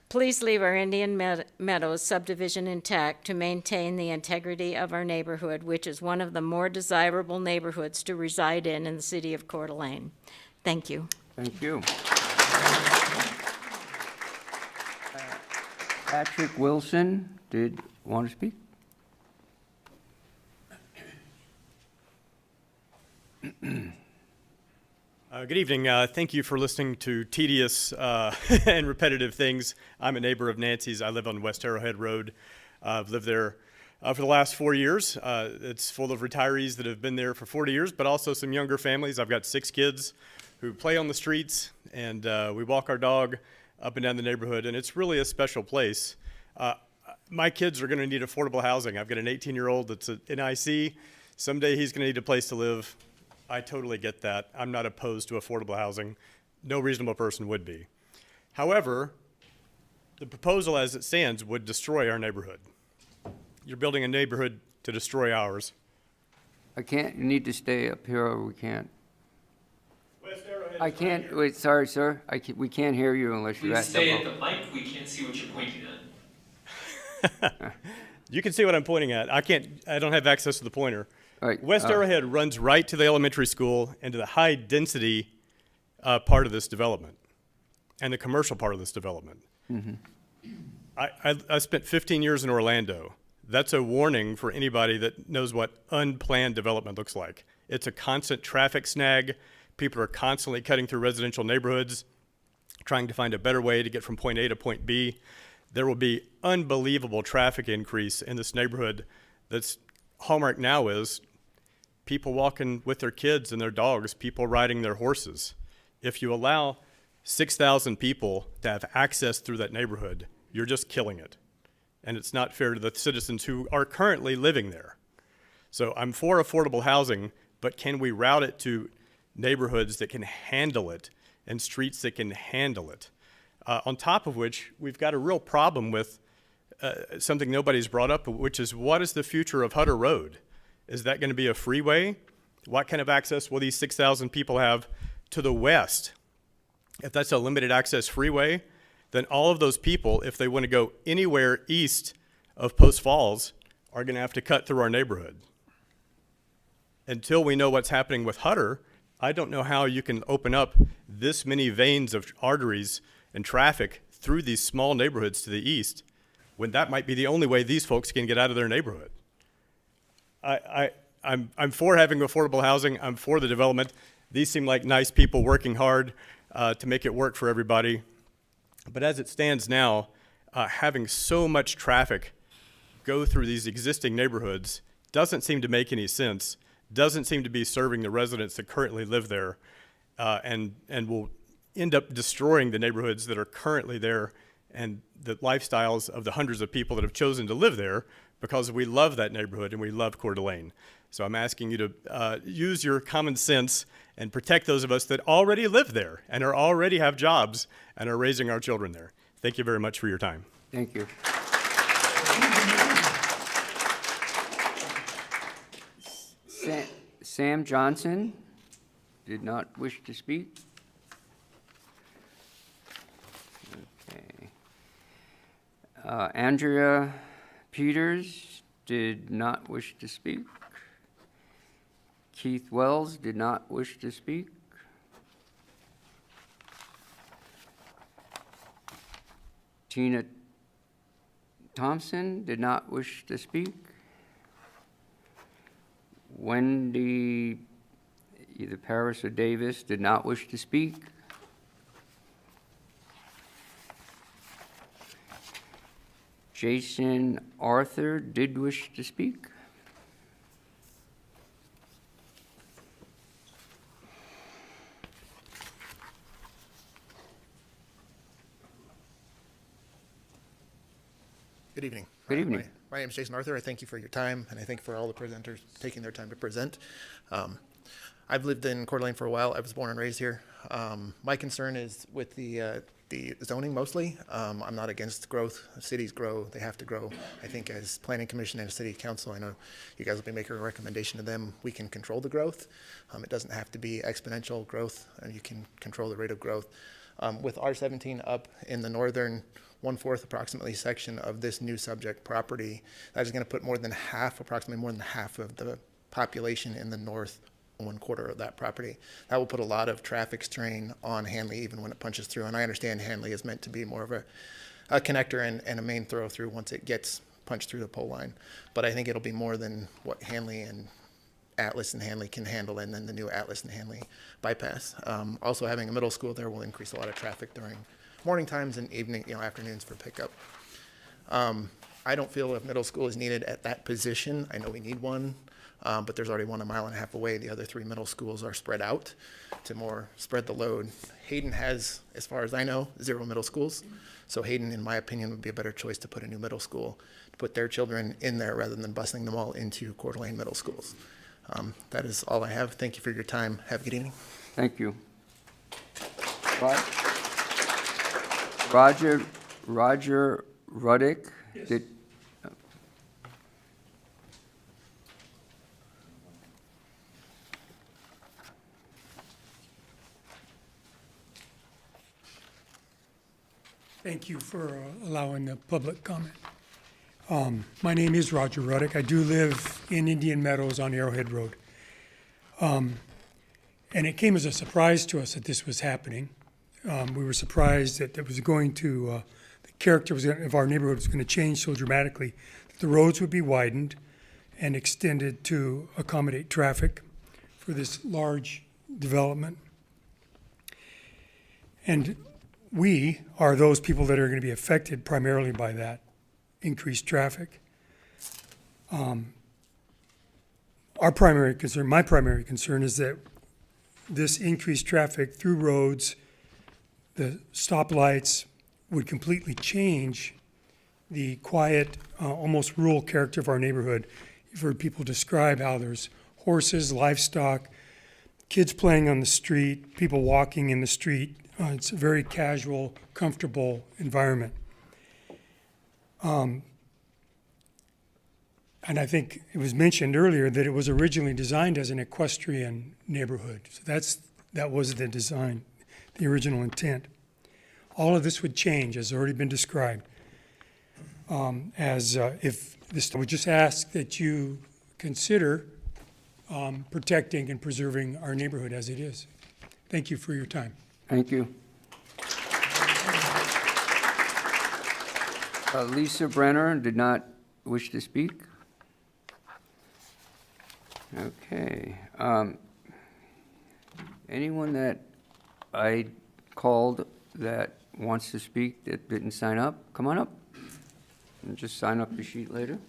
Please leave our Indian Meadows subdivision intact to maintain the integrity of our neighborhood, which is one of the more desirable neighborhoods to reside in the city of Coeur d'Alene. Thank you. Thank you. Patrick Wilson did want to speak. Good evening. Thank you for listening to tedious and repetitive things. I'm a neighbor of Nancy's. I live on West Arrowhead Road. I've lived there for the last 4 years. It's full of retirees that have been there for 40 years, but also some younger families. I've got 6 kids who play on the streets, and we walk our dog up and down the neighborhood, and it's really a special place. My kids are going to need affordable housing. I've got an 18-year-old that's in IC. Someday he's going to need a place to live. I totally get that. I'm not opposed to affordable housing. No reasonable person would be. However, the proposal as it stands would destroy our neighborhood. You're building a neighborhood to destroy ours. You need to stay up here or we can't. West Arrowhead I can't, wait, sorry, sir. We can't hear you unless you Please ask stay them. at the mic. We can't see what you're pointing at. You can see what I'm pointing at. I don't have access to the pointer. All right, West Arrowhead runs right to the elementary school and to the high density part of this development and the commercial part of this development. I spent 15 years in Orlando. That's a warning for anybody that knows what unplanned development looks like. It's a constant traffic snag. People are constantly cutting through residential neighborhoods, trying to find a better way to get from point A to point B. There will be unbelievable traffic increase in this neighborhood. That's hallmark now is people walking with their kids and their dogs, people riding their horses. If you allow 6,000 people to have access through that neighborhood, you're just killing it. And it's not fair to the citizens who are currently living there. So I'm for affordable housing, but can we route it to neighborhoods that can handle it and streets that can handle it? On top of which, we've got a real problem with something nobody's brought up, which is what is the future of Hutter Road? Is that going to be a freeway? What kind of access will these 6,000 people have to the west? If that's a limited access freeway, then all of those people, if they want to go anywhere east of Post Falls, are going to have to cut through our neighborhood. Until we know what's happening with Hutter, I don't know how you can open up this many veins of arteries and traffic through these small neighborhoods to the east when that might be the only way these folks can get out of their neighborhood. I'm for having affordable housing. I'm for the development. These seem like nice people working hard to make it work for everybody. But as it stands now, having so much traffic go through these existing neighborhoods doesn't seem to make any sense, doesn't seem to be serving the residents that currently live there, and will end up destroying the neighborhoods that are currently there and the lifestyles of the hundreds of people that have chosen to live there because we love that neighborhood and we love Coeur d'Alene. So I'm asking you to use your common sense and protect those of us that already live there and already have jobs and are raising our children there. Thank you very much for your time. Thank you. Sam Johnson did not wish to speak. Okay. Andrea Peters did not wish to speak. Keith Wells did not wish to speak. Tina Thompson did not wish to speak. Wendy, either Paris or Davis, did not wish to speak. Jason Arthur did wish to speak. Good evening. Good evening. My name is Jason Arthur. I thank you for your time, and I thank you for all the presenters taking their time to present. I've lived in Coeur d'Alene for a while. I was born and raised here. My concern is with the zoning mostly. I'm not against growth. Cities grow. They have to grow. I think as Planning Commission and City Council, I know you guys will be making a recommendation to them. We can control the growth. It doesn't have to be exponential growth, and you can control the rate of growth. With R17 up in the northern 1/4 approximately section of this new subject property, that is going to put approximately more than half of the population in the north 1/4 of that property. That will put a lot of traffic strain on Hanley even when it punches through. And I understand Hanley is meant to be more of a connector and a main throw through once it gets punched through the pole line. But I think it'll be more than what Hanley and Atlas and Hanley can handle, and then the new Atlas and Hanley bypass. Also, having a middle school there will increase a lot of traffic during morning times and evening, afternoons for pickup. I don't feel if middle school is needed at that position. I know we need one, but there's already one a mile and a half away. The other 3 middle schools are spread out to more spread the load. Hayden has, as far as I know, 0 middle schools. So Hayden, in my opinion, would be a better choice to put a new middle school, to put their children in there rather than busing them all into Coeur d'Alene middle schools. That is all I have. Thank you for your time. Have a good evening. Thank you. Roger Ruddick, did, Thank you for allowing the public comment. My name is Roger Ruddick. I do live in Indian Meadows on Arrowhead Road. And it came as a surprise to us that this was happening. We were surprised that it was going to, the character of our neighborhood was going to change so dramatically that the roads would be widened and extended to accommodate traffic for this large development. And we are those people that are going to be affected primarily by that increased traffic. Our primary concern, my primary concern, is that this increased traffic through roads, the stoplights, would completely change the quiet, almost rural character of our neighborhood. You've heard people describe how there's horses, livestock, kids playing on the street, people walking in the street. It's a very casual, comfortable environment. And I think it was mentioned earlier that it was originally designed as an equestrian neighborhood. So that was the design, the original intent. All of this would change, as already been described. If this, I would just ask that you consider protecting and preserving our neighborhood as it is. Thank you for your time. thank you. Lisa Brenner did not wish to speak. Okay. Anyone that I called that wants to speak that didn't sign up, come on up. And just sign up the sheet later.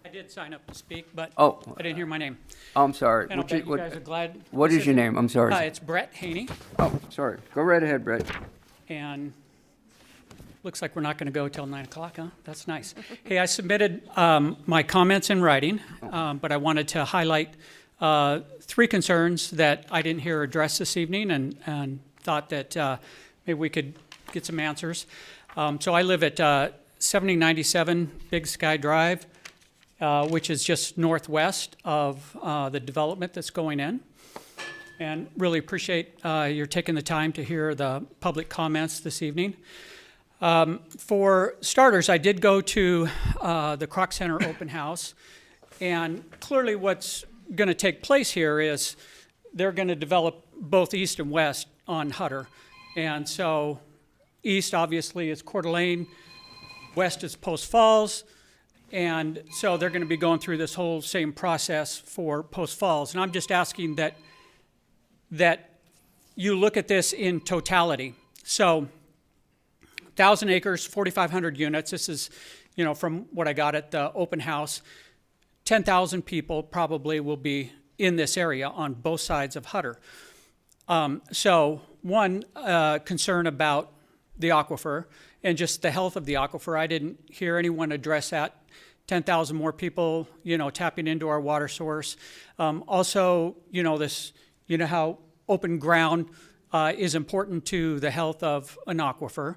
I did sign up to speak, but Oh. I didn't hear my name. Oh, I'm sorry. And I'll bet you guys are glad. What this is your name? I'm sorry. It's Brett Haney, Oh, sorry. Go right ahead, Brett. and looks like we're not going to go till 9 o'clock, huh? That's nice. Hey, I submitted my comments in writing, but I wanted to highlight 3 concerns that I didn't hear addressed this evening, and thought that maybe we could get some answers. So I live at 7097 Big Sky Drive, which is just northwest of the development that's going in. And really appreciate your taking the time to hear the public comments this evening. For starters, I did go to the Kroc Center open house, and clearly what's going to take place here is they're going to develop both east and west on Hutter. And so east obviously is Coeur d'Alene, west is Post Falls, and so they're going to be going through this whole same process for Post Falls. And I'm just asking that you look at this in totality. So 1,000 acres, 4,500 units. This is, from what I got at the open house. 10,000 people probably will be in this area on both sides of Hutter. So one concern about the aquifer and just the health of the aquifer. I didn't hear anyone address that. 10,000 more people, tapping into our water source. Also, how open ground is important to the health of an aquifer.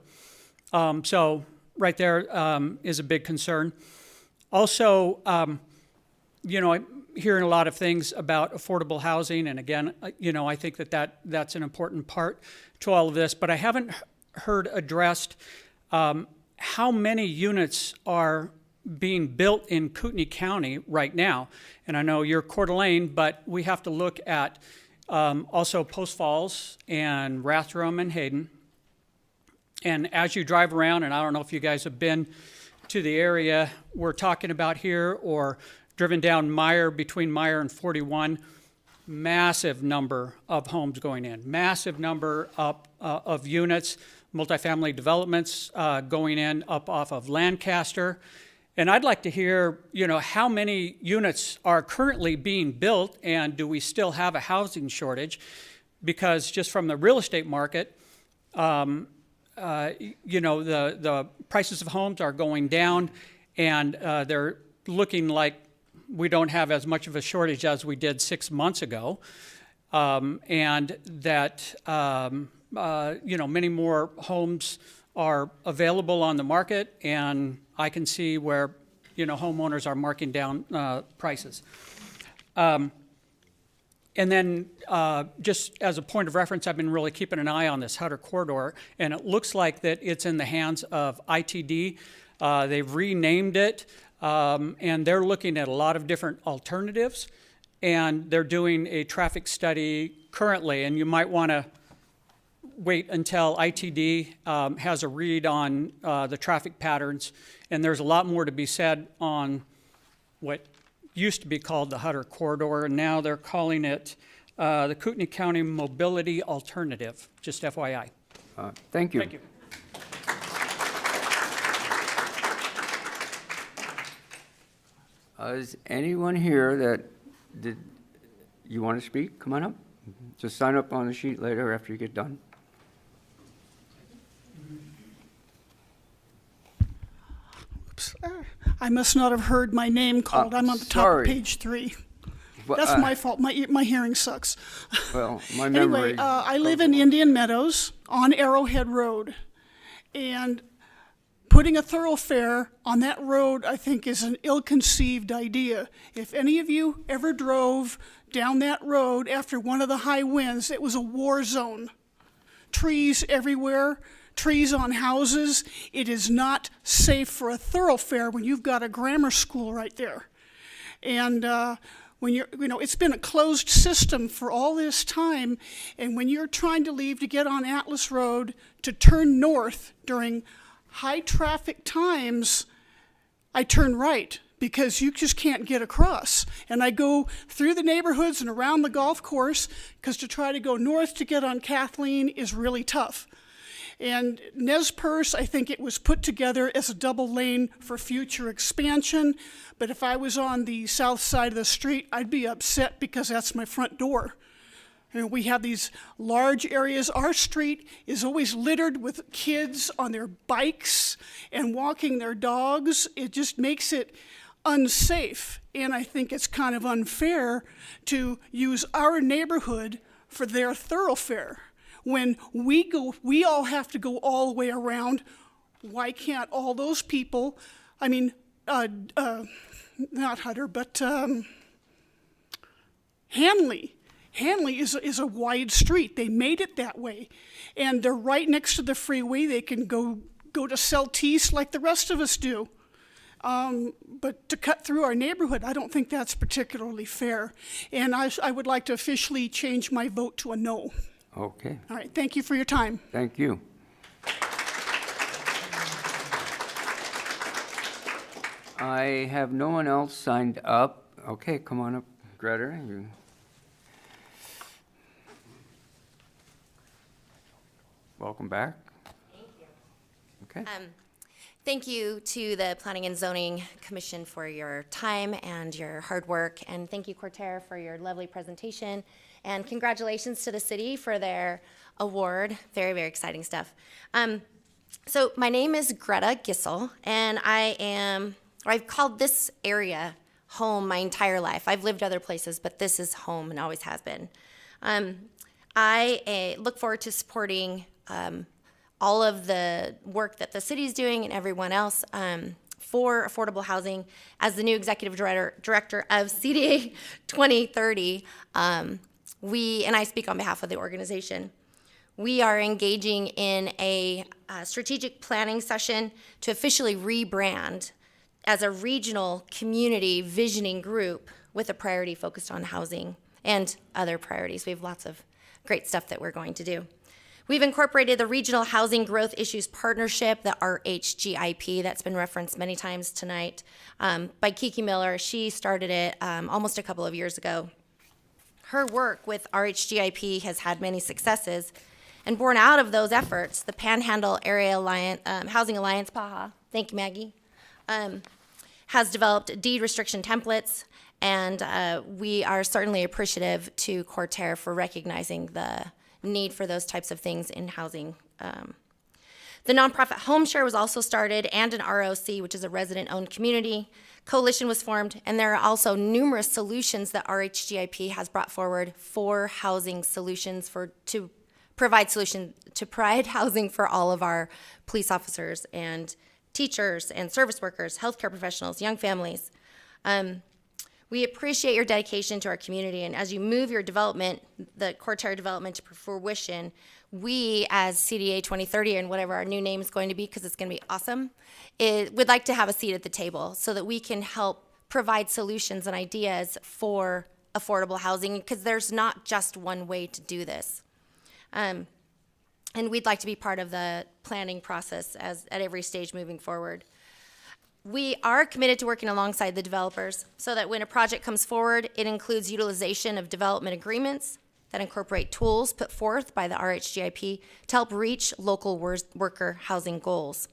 So right there is a big concern. Also, I'm hearing a lot of things about affordable housing, and again, I think that's an important part to all of this, but I haven't heard addressed how many units are being built in Kootenai County right now. And I know you're Coeur d'Alene, but we have to look at also Post Falls and Rathdrum and Hayden. And as you drive around, and I don't know if you guys have been to the area we're talking about here or driven down Meyer, between Meyer and 41, massive number of homes going in, massive number of units, multifamily developments going in up off of Lancaster. And I'd like to hear, how many units are currently being built, and do we still have a housing shortage? Because just from the real estate market, the prices of homes are going down, and they're looking like we don't have as much of a shortage as we did 6 months ago, and that many more homes are available on the market, and I can see where homeowners are marking down prices. And then just as a point of reference, I've been really keeping an eye on this Hutter corridor, and it looks like that it's in the hands of ITD. They've renamed it, and they're looking at a lot of different alternatives, and they're doing a traffic study currently, and you might want to wait until ITD has a read on the traffic patterns, and there's a lot more to be said on what used to be called the Hutter corridor, and now they're calling it the Kootenai County Mobility Alternative, just FYI. Thank you. Thank you. Is anyone here that you want to speak? Come on up. Just sign up on the sheet later after you get done. I must not have heard my name called. I'm on the top sorry. of page 3. Well, That's my fault. My hearing sucks. Well, my memory. Anyway, I live in Indian Meadows on Arrowhead Road. And putting a thoroughfare on that road, I think, is an ill-conceived idea. If any of you ever drove down that road after one of the high winds, it was a war zone. Trees everywhere. Trees on houses. It is not safe for a thoroughfare when you've got a grammar school right there. And when it's been a closed system for all this time, and when you're trying to leave to get on Atlas Road to turn north during high traffic times, I turn right because you just can't get across. And I go through the neighborhoods and around the golf course because to try to go north to get on Kathleen is really tough. And Nez Perce, I think it was put together as a double lane for future expansion. But if I was on the south side of the street, I'd be upset because that's my front door. And we have these large areas. Our street is always littered with kids on their bikes and walking their dogs. It just makes it unsafe. And I think it's kind of unfair to use our neighborhood for their thoroughfare. When we all have to go all the way around. Why can't all those people, not Hutter, but Hanley. Hanley is a wide street. They made it that way. And they're right next to the freeway. They can go to Celtice like the rest of us do. But to cut through our neighborhood, I don't think that's particularly fair. And I would like to officially change my vote to a no. Okay. All right, thank you for your time. Thank you. I have no one else signed up. Okay, come on up, Greta. Welcome back. Thank you. Okay. Thank you to the Planning and Zoning Commission for your time and your hard work. And thank you, Coeur, for your lovely presentation. And congratulations to the city for their award. Very, very exciting stuff. So my name is Greta Gissel, and I've called this area home my entire life. I've lived other places, but this is home and always has been. I look forward to supporting all of the work that the city is doing and everyone else for affordable housing. As the new executive director of CDA 2030, and I speak on behalf of the organization, we are engaging in a strategic planning session to officially rebrand as a regional community visioning group with a priority focused on housing and other priorities. We have lots of great stuff that we're going to do. We've incorporated the Regional Housing Growth Issues Partnership, the RHGIP, that's been referenced many times tonight, by Kiki Miller. She started it almost a couple of years ago. Her work with RHGIP has had many successes, and born out of those efforts, the Panhandle Area Alliance, Housing Alliance, PAHA, thank you, Maggie, has developed deed restriction templates, and we are certainly appreciative to Coeur for recognizing the need for those types of things in housing. The nonprofit Home Share was also started, and an ROC, which is a resident-owned community coalition, was formed, and there are also numerous solutions that RHGIP has brought forward for housing solutions, to provide housing for all of our police officers and teachers and service workers, healthcare professionals, young families. We appreciate your dedication to our community, and as you move your development, the Coeur development, to fruition, we as CDA 2030, and whatever our new name is going to be, because it's going to be awesome, would like to have a seat at the table so that we can help provide solutions and ideas for affordable housing, because there's not just one way to do this. And we'd like to be part of the planning process at every stage moving forward. We are committed to working alongside the developers so that when a project comes forward, it includes utilization of development agreements that incorporate tools put forth by the RHGIP to help reach local worker housing goals.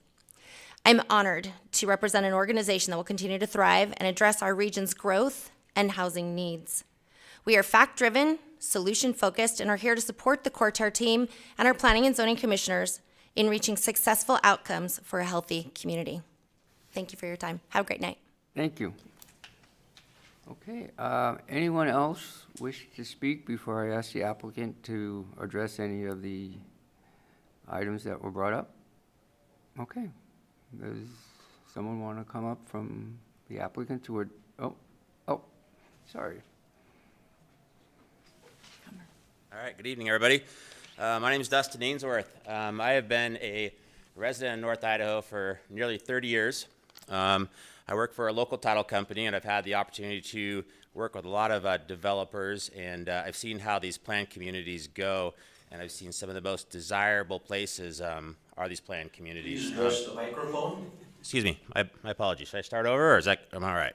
I'm honored to represent an organization that will continue to thrive and address our region's growth and housing needs. We are fact-driven, solution-focused, and are here to support the Coeur team and our planning and zoning commissioners in reaching successful outcomes for a healthy community. Thank you for your time. Have a great night. Thank you. Okay, anyone else wish to speak before I ask the applicant to address any of the items that were brought up? Okay. Does someone want to come up from the applicant to, sorry. All right, good evening, everybody. My name is Dustin Ainsworth. I have been a resident in North Idaho for nearly 30 years. I work for a local title company, and I've had the opportunity to work with a lot of developers, and I've seen how these planned communities go, and I've seen some of the most desirable places are these planned communities. Use the microphone. Excuse me, my apologies. Should I start over, or am I all right?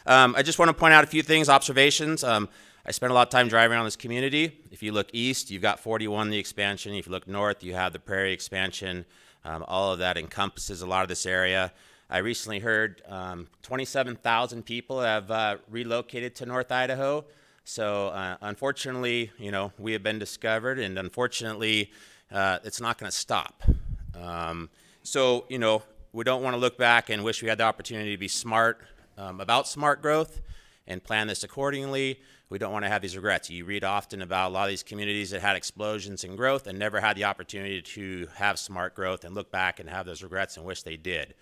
I just want to point out a few things, observations. I spent a lot of time driving around this community. If you look east, you've got 41, the expansion. If you look north, you have the Prairie expansion. All of that encompasses a lot of this area. I recently heard 27,000 people have relocated to North Idaho. So unfortunately, we have been discovered, and unfortunately, it's not going to stop. So we don't want to look back and wish we had the opportunity to be smart about smart growth and plan this accordingly. We don't want to have these regrets. You read often about a lot of these communities that had explosions in growth and never had the opportunity to have smart growth and look back and have those regrets and wish they did.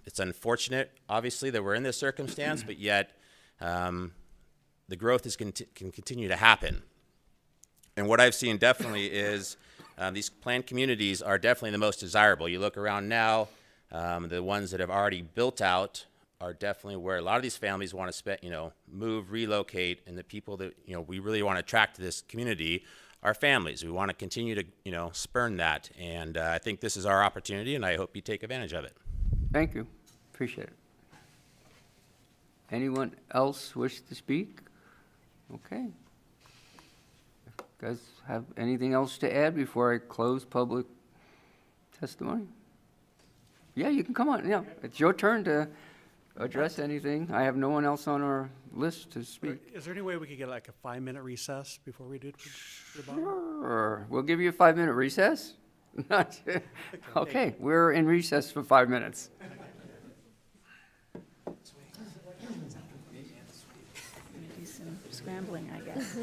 It's unfortunate, obviously, that we're in this circumstance, but yet the growth can continue to happen. And what I've seen definitely is these planned communities are definitely the most desirable. You look around now, the ones that have already built out are definitely where a lot of these families want to move, relocate, and the people that we really want to attract to this community are families. We want to continue to spurn that, and I think this is our opportunity, and I hope you take advantage of it. Thank you. Appreciate it. Anyone else wish to speak? Okay. You guys have anything else to add before I close public testimony? Yeah, you can come on. Yeah, it's your turn to address anything. I have no one else on our list to speak. Is there any way we could get like a 5-minute recess before we do it? Sure. We'll give you a 5-minute recess. Okay, we're in recess for 5 minutes. Do some scrambling, I guess.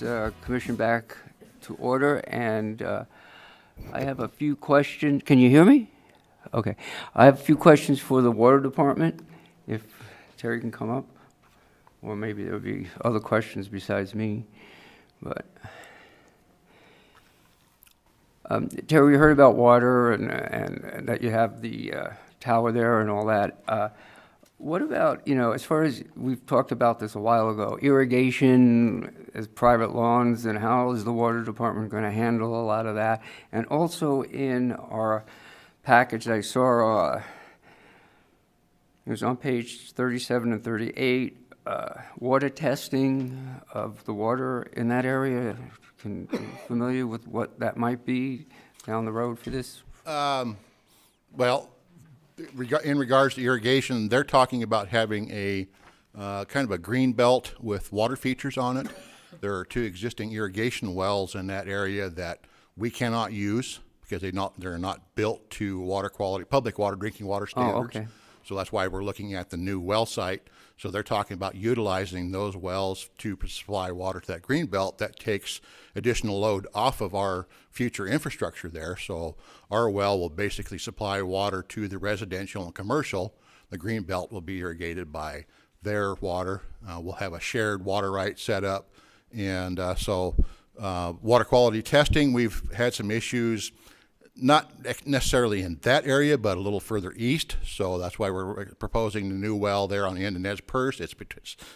this commission back to order, and I have a few questions. Can you hear me? Okay. I have a few questions for the water department, if Terry can come up. Or maybe there'll be other questions besides me, but. Terry, we heard about water and that you have the tower there and all that. What about, as far as we've talked about this a while ago, irrigation as private lawns, and how is the water department going to handle a lot of that? And also in our package, I saw it was on page 37 and 38, water testing of the water in that area. Can you familiar with what that might be down the road for this? Well, in regards to irrigation, they're talking about having a kind of a green belt with water features on it. There are 2 existing irrigation wells in that area that we cannot use because they're not built to water quality, public water, drinking water standards. Okay. So that's why we're looking at the new well site. So they're talking about utilizing those wells to supply water to that green belt that takes additional load off of our future infrastructure there. So our well will basically supply water to the residential and commercial. The green belt will be irrigated by their water. We'll have a shared water right set up. And water quality testing, we've had some issues, not necessarily in that area, but a little further east. So that's why we're proposing the new well there on the end of Nez Perce. It's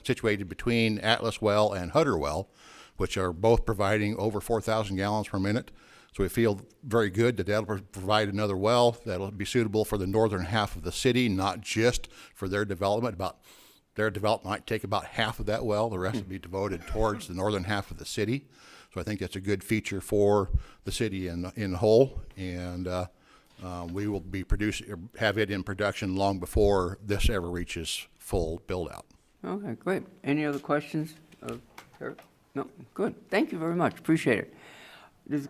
situated between Atlas Well and Hutter Well, which are both providing over 4,000 gallons per minute. So we feel very good that that'll provide another well that'll be suitable for the northern half of the city, not just for their development. Their development might take about half of that well. The rest will be devoted towards the northern half of the city. So I think that's a good feature for the city in whole, and we will be have it in production long before this ever reaches full build out. Okay, great. Any other questions? No, good. Thank you very much. Appreciate it.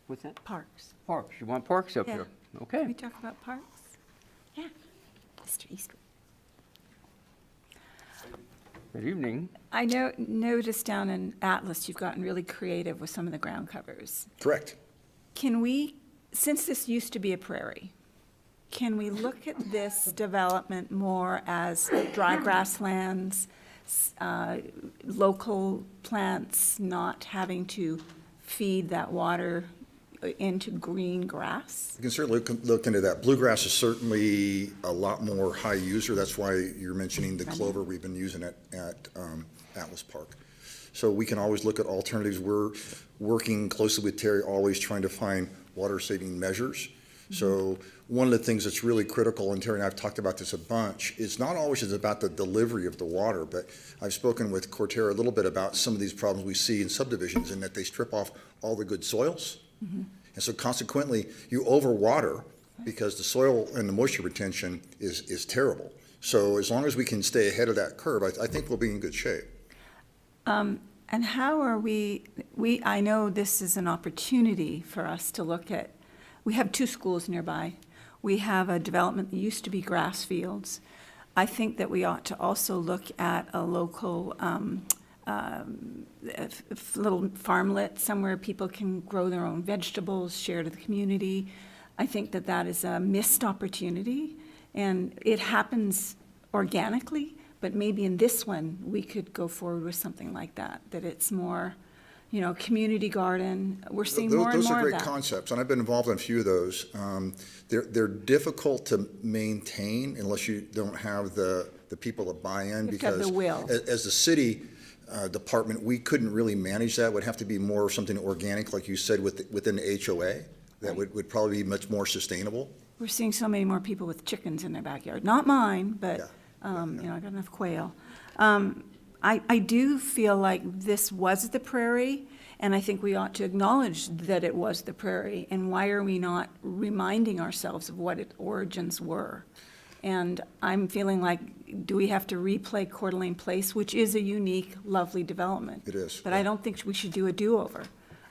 What's that? Parks. Parks. You want parks up Yeah. here? Okay. Can we talk about parks? Yeah. Mr. Eastwood. Good evening. I noticed down in Atlas, you've gotten really creative with some of the ground covers. Correct. Can we, since this used to be a prairie, can we look at this development more as dry grasslands, local plants not having to feed that water into green grass? You can certainly look into that. Bluegrass is certainly a lot more high user. That's why you're mentioning the clover we've been using at Atlas Park. So we can always look at alternatives. We're working closely with Terry, always trying to find water-saving measures. So one of the things that's really critical, and Terry and I have talked about this a bunch, it's not always about the delivery of the water, but I've spoken with Coeur a little bit about some of these problems we see in subdivisions in that they strip off all the good soils. Mm-hmm. And so consequently, you overwater because the soil and the moisture retention is terrible. So as long as we can stay ahead of that curve, I think we'll be in good shape. And how are I know this is an opportunity for us to look at, we have 2 schools nearby. We have a development that used to be grass fields. I think that we ought to also look at a local little farmlet, somewhere people can grow their own vegetables, share to the community. I think that that is a missed opportunity, and it happens organically, but maybe in this one, we could go forward with something like that, that it's more, community garden. We're seeing more and more of that. Those are great concepts, and I've been involved in a few of those. They're difficult to maintain unless you don't have the people to buy in, because the will. As the city department, we couldn't really manage that. It would have to be more something organic, like you said, within the HOA. That would probably be much more sustainable. We're seeing so many more people with chickens in their backyard. Not mine, but, I got enough quail. I do feel like this was the prairie, and I think we ought to acknowledge that it was the prairie, and why are we not reminding ourselves of what its origins were? And I'm feeling like, do we have to replay Coeur d'Alene Place, which is a unique, lovely development? It is. But I don't think we should do a do-over.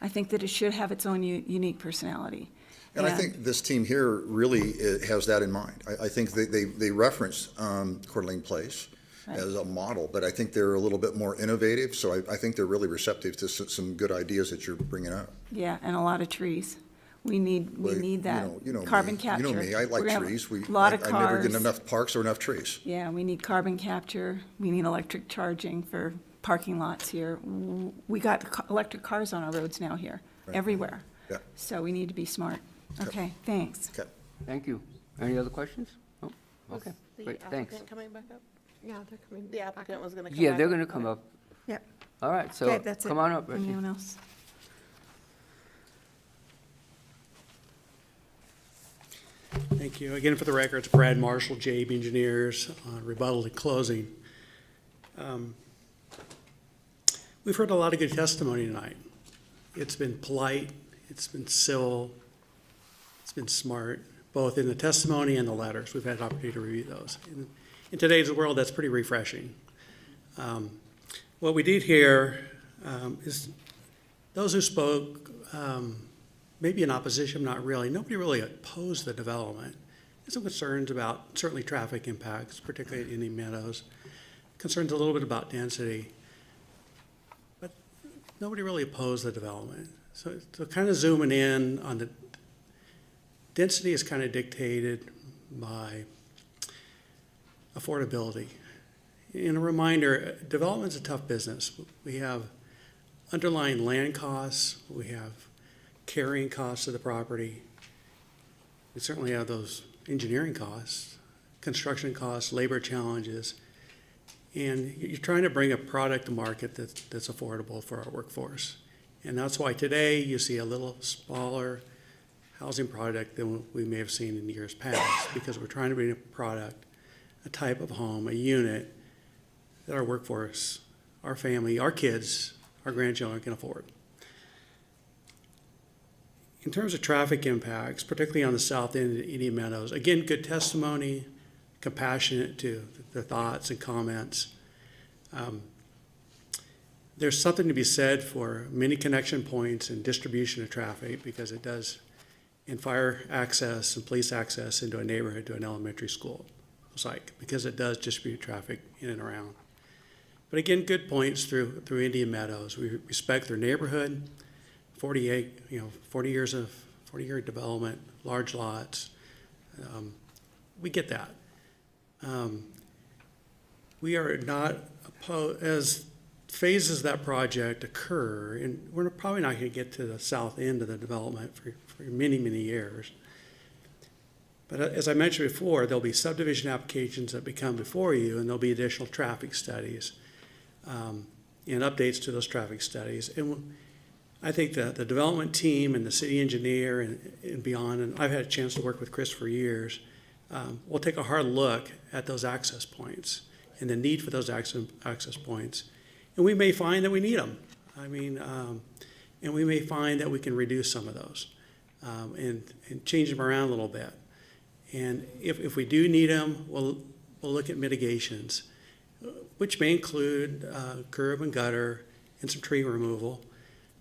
I think that it should have its own unique personality. And I think this team here really has that in mind. I think they reference Coeur d'Alene Place. as a model, but I think they're a little bit more innovative, so I think they're really receptive to some good ideas that you're bringing up. Yeah, and a lot of trees. We need that You know carbon me. capture. You know me, I We're like gonna have trees. a lot of I never get cars. enough parks or enough trees. Yeah, we need carbon capture. We need electric charging for parking lots here. We got electric cars on our roads now here, everywhere. Yeah. So we need to be smart. Okay, thanks. Okay. Thank you. Any other questions? Oh, okay, great, thanks. Coming back up? Yeah, they're coming. The applicant was gonna come Yeah, back they're up. going to come up. Yep. All right, so Okay, that's it. come on up, Richie. Anyone else? Thank you. Again, for the record, it's Brad Marshall, JAB Engineers, rebuttal and closing. We've heard a lot of good testimony tonight. It's been polite, it's been civil, it's been smart, both in the testimony and the letters. We've had an opportunity to review those. In today's world, that's pretty refreshing. What we did here is those who spoke, maybe in opposition, not really. Nobody really opposed the development. There's some concerns about certainly traffic impacts, particularly at Indian Meadows. Concerns a little bit about density. But nobody really opposed the development. So kind of zooming in on the density is kind of dictated by affordability. And a reminder, development's a tough business. We have underlying land costs, we have carrying costs of the property. We certainly have those engineering costs, construction costs, labor challenges, and you're trying to bring a product to market that's affordable for our workforce. And that's why today you see a little smaller housing product than we may have seen in years past, because we're trying to bring a product, a type of home, a unit that our workforce, our family, our kids, our grandchildren can afford. In terms of traffic impacts, particularly on the south end of Indian Meadows, again, good testimony, compassionate to the thoughts and comments. There's something to be said for many connection points and distribution of traffic, because it does, in fire access and police access into a neighborhood to an elementary school site, because it does distribute traffic in and around. But again, good points through Indian Meadows. We respect their neighborhood. 40 year development, large lots. We get that. We are not opposed, as phases of that project occur, and we're probably not going to get to the south end of the development for many, many years. But as I mentioned before, there'll be subdivision applications that become before you, and there'll be additional traffic studies and updates to those traffic studies. And I think that the development team and the city engineer and beyond, and I've had a chance to work with Chris for years, we'll take a hard look at those access points and the need for those access points. And we may find that we need them. And we may find that we can reduce some of those and change them around a little bit. And if we do need them, we'll look at mitigations, which may include curb and gutter and some tree removal.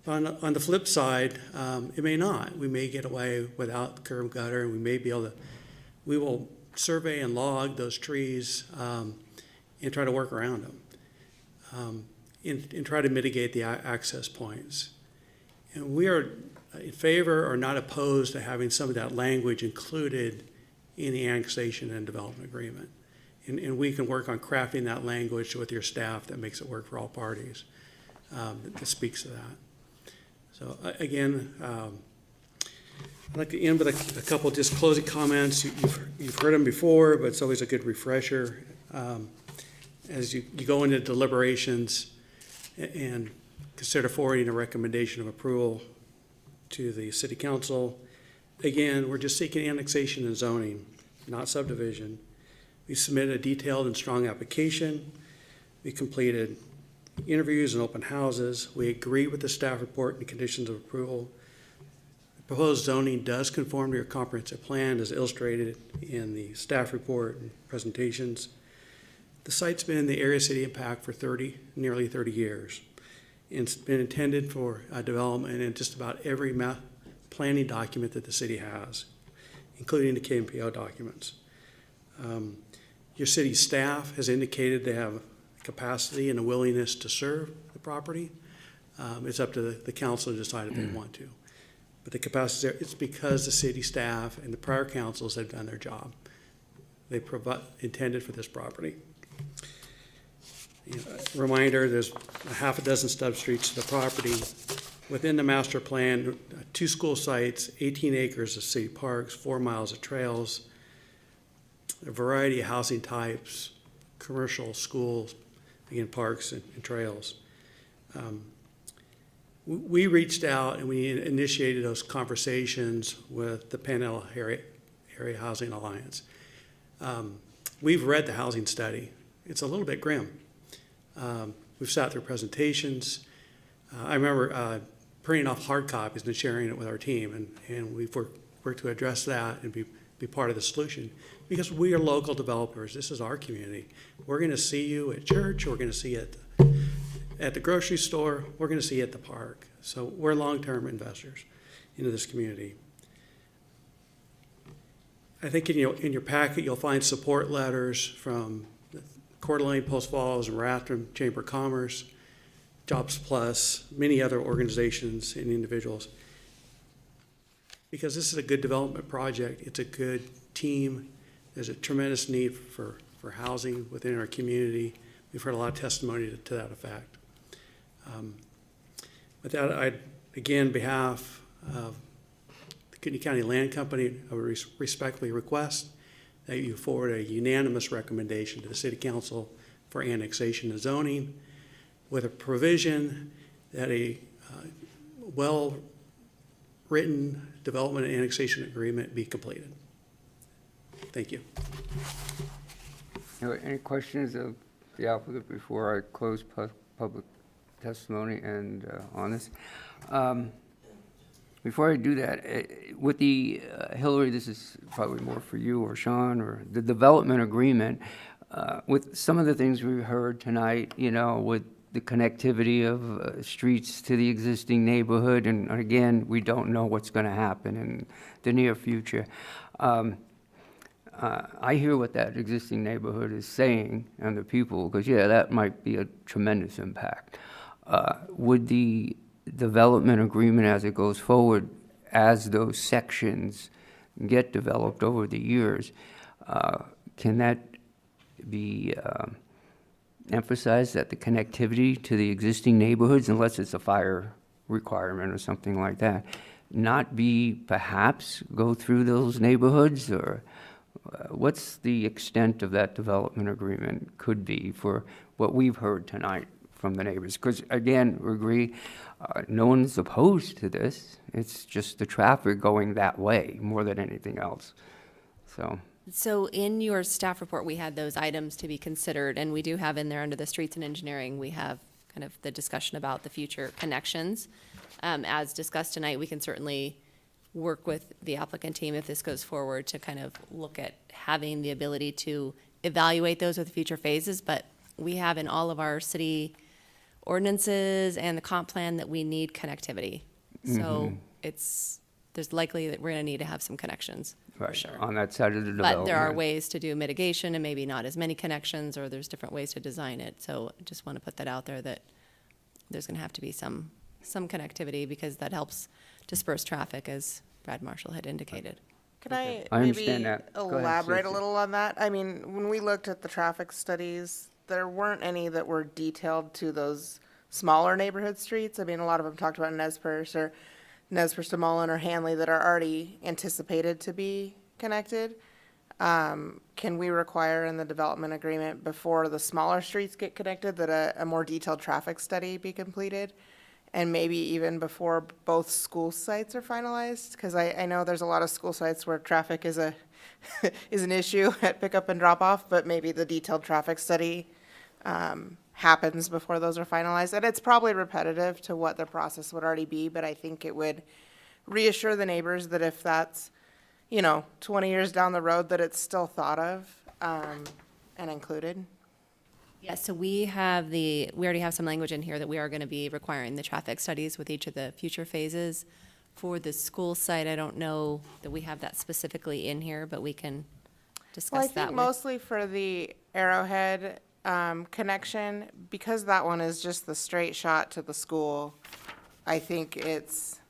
On the flip side, it may not. We may get away without curb and gutter, and we will survey and log those trees and try to work around them and try to mitigate the access points. And we are in favor or not opposed to having some of that language included in the annexation and development agreement. And we can work on crafting that language with your staff that makes it work for all parties, that speaks to that. So again, I'd like to end with a couple just closing comments. You've heard them before, but it's always a good refresher. As you go into deliberations and consider forwarding a recommendation of approval to the city council, again, we're just seeking annexation and zoning, not subdivision. We submitted a detailed and strong application. We completed interviews and open houses. We agree with the staff report and conditions of approval. The proposed zoning does conform to your comprehensive plan as illustrated in the staff report and presentations. The site's been in the area city impact for nearly 30 years. And it's been intended for development in just about every planning document that the city has, including the KMPO documents. Your city staff has indicated they have capacity and a willingness to serve the property. It's up to the council to decide if they want to. But the capacity, it's because the city staff and the prior councils have done their job. They intended for this property. Reminder, there's a half a dozen stub streets to the property. Within the master plan, 2 school sites, 18 acres of city parks, 4 miles of trails, a variety of housing types, commercial, schools, again, parks and trails. We reached out and we initiated those conversations with the Panhandle Area Housing Alliance. We've read the housing study. It's a little bit grim. We've sat through presentations. I remember printing off hard copies and sharing it with our team, and we've worked to address that and be part of the solution, because we are local developers. This is our community. We're going to see you at church. We're going to see you at the grocery store. We're going to see you at the park. So we're long-term investors into this community. I think in your packet you'll find support letters from Coeur d'Alene, Post Falls, and Rathdrum Chamber of Commerce, Jobs Plus, many other organizations and individuals. Because this is a good development project, it's a good team. There's a tremendous need for housing within our community. We've heard a lot of testimony to that effect. With that, I, again, on behalf of the Kootenai County Land Company, I would respectfully request that you forward a unanimous recommendation to the City Council for annexation and zoning with a provision that a well-written development and annexation agreement be completed. Thank you. Any questions of the applicant before I close public testimony and on this? Before I do that, with the, Hillary, this is probably more for you or Sean, or the development agreement, with some of the things we heard tonight, with the connectivity of streets to the existing neighborhood, and again, we don't know what's going to happen in the near future. I hear what that existing neighborhood is saying and the people, because, yeah, that might be a tremendous impact. Would the development agreement as it goes forward, as those sections get developed over the years, can that be emphasized, that the connectivity to the existing neighborhoods, unless it's a fire requirement or something like that, not be perhaps go through those neighborhoods? Or what's the extent of that development agreement could be for what we've heard tonight from the neighbors? Because again, we agree, no one's opposed to this. It's just the traffic going that way more than anything else. So in your staff report, we had those items to be considered, and we do have in there under the streets and engineering, we have kind of the discussion about the future connections. As discussed tonight, we can certainly work with the applicant team if this goes forward to kind of look at having the ability to evaluate those with future phases, but we have in all of our city ordinances and the comp plan that we need connectivity. So there's likely that we're gonna need to have some connections, for sure. On that side of the development. But there are ways to do mitigation and maybe not as many connections, or there's different ways to design it. So I just want to put that out there, that there's going to have to be some connectivity, because that helps disperse traffic, as Brad Marshall had indicated. Could I understand maybe that. Go ahead, elaborate a Stacy. little on that? I mean, when we looked at the traffic studies, there weren't any that were detailed to those smaller neighborhood streets. I mean, a lot of them talked about Nez Perce to Mullen or Hanley that are already anticipated to be connected. Can we require in the development agreement, before the smaller streets get connected, that a more detailed traffic study be completed? And maybe even before both school sites are finalized? Because I know there's a lot of school sites where traffic is is an issue at pickup and drop off, but maybe the detailed traffic study happens before those are finalized. And it's probably repetitive to what the process would already be, but I think it would reassure the neighbors that if that's, 20 years down the road, that it's still thought of and included. Yeah, so we already have some language in here that we are going to be requiring the traffic studies with each of the future phases. For the school site, I don't know that we have that specifically in here, but we can discuss that I think with. mostly for the Arrowhead connection, because that one is just the straight shot to the school, I think it's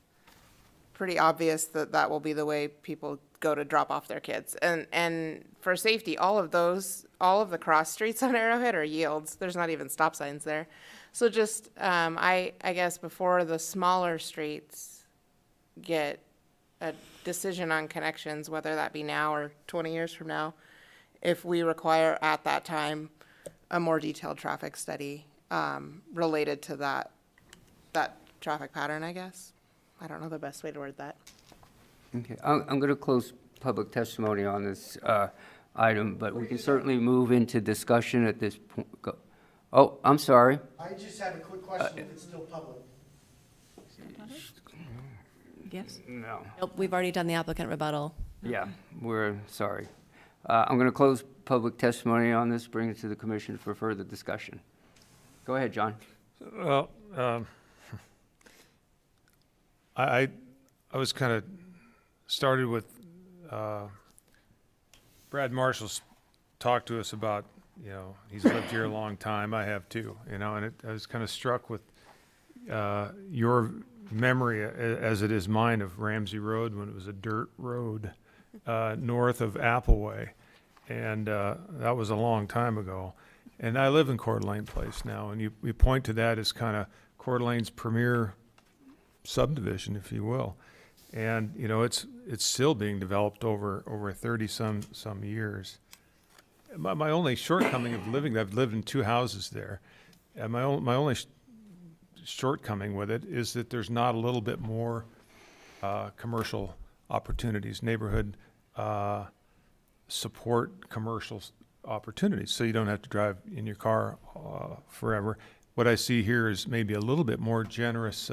pretty obvious that that will be the way people go to drop off their kids. And for safety, all of the cross streets on Arrowhead are yields. There's not even stop signs there. So just, I guess before the smaller streets get a decision on connections, whether that be now or 20 years from now, if we require at that time a more detailed traffic study related to that traffic pattern, I guess. I don't know the best way to word that. Okay, I'm going to close public testimony on this item, but we can certainly move into discussion at this point. Oh, I'm sorry. I just have a quick question if it's still public. Yes? No. Nope, we've already done the applicant rebuttal. Yeah, we're sorry. I'm going to close public testimony on this, bring it to the commission for further discussion. Go ahead, John. Well, I was kind of started with Brad Marshall's talked to us about, he's lived here a long time. I have too, and I was kind of struck with your memory as it is mine of Ramsey Road when it was a dirt road north of Appleway, and that was a long time ago. And I live in Coeur d'Alene Place now, and we point to that as kind of Coeur d'Alene's premier subdivision, if you will. And it's still being developed over 30 some years. My only shortcoming of living, I've lived in 2 houses there, and my only shortcoming with it is that there's not a little bit more commercial opportunities, neighborhood support commercial opportunities, so you don't have to drive in your car forever. What I see here is maybe a little bit more generous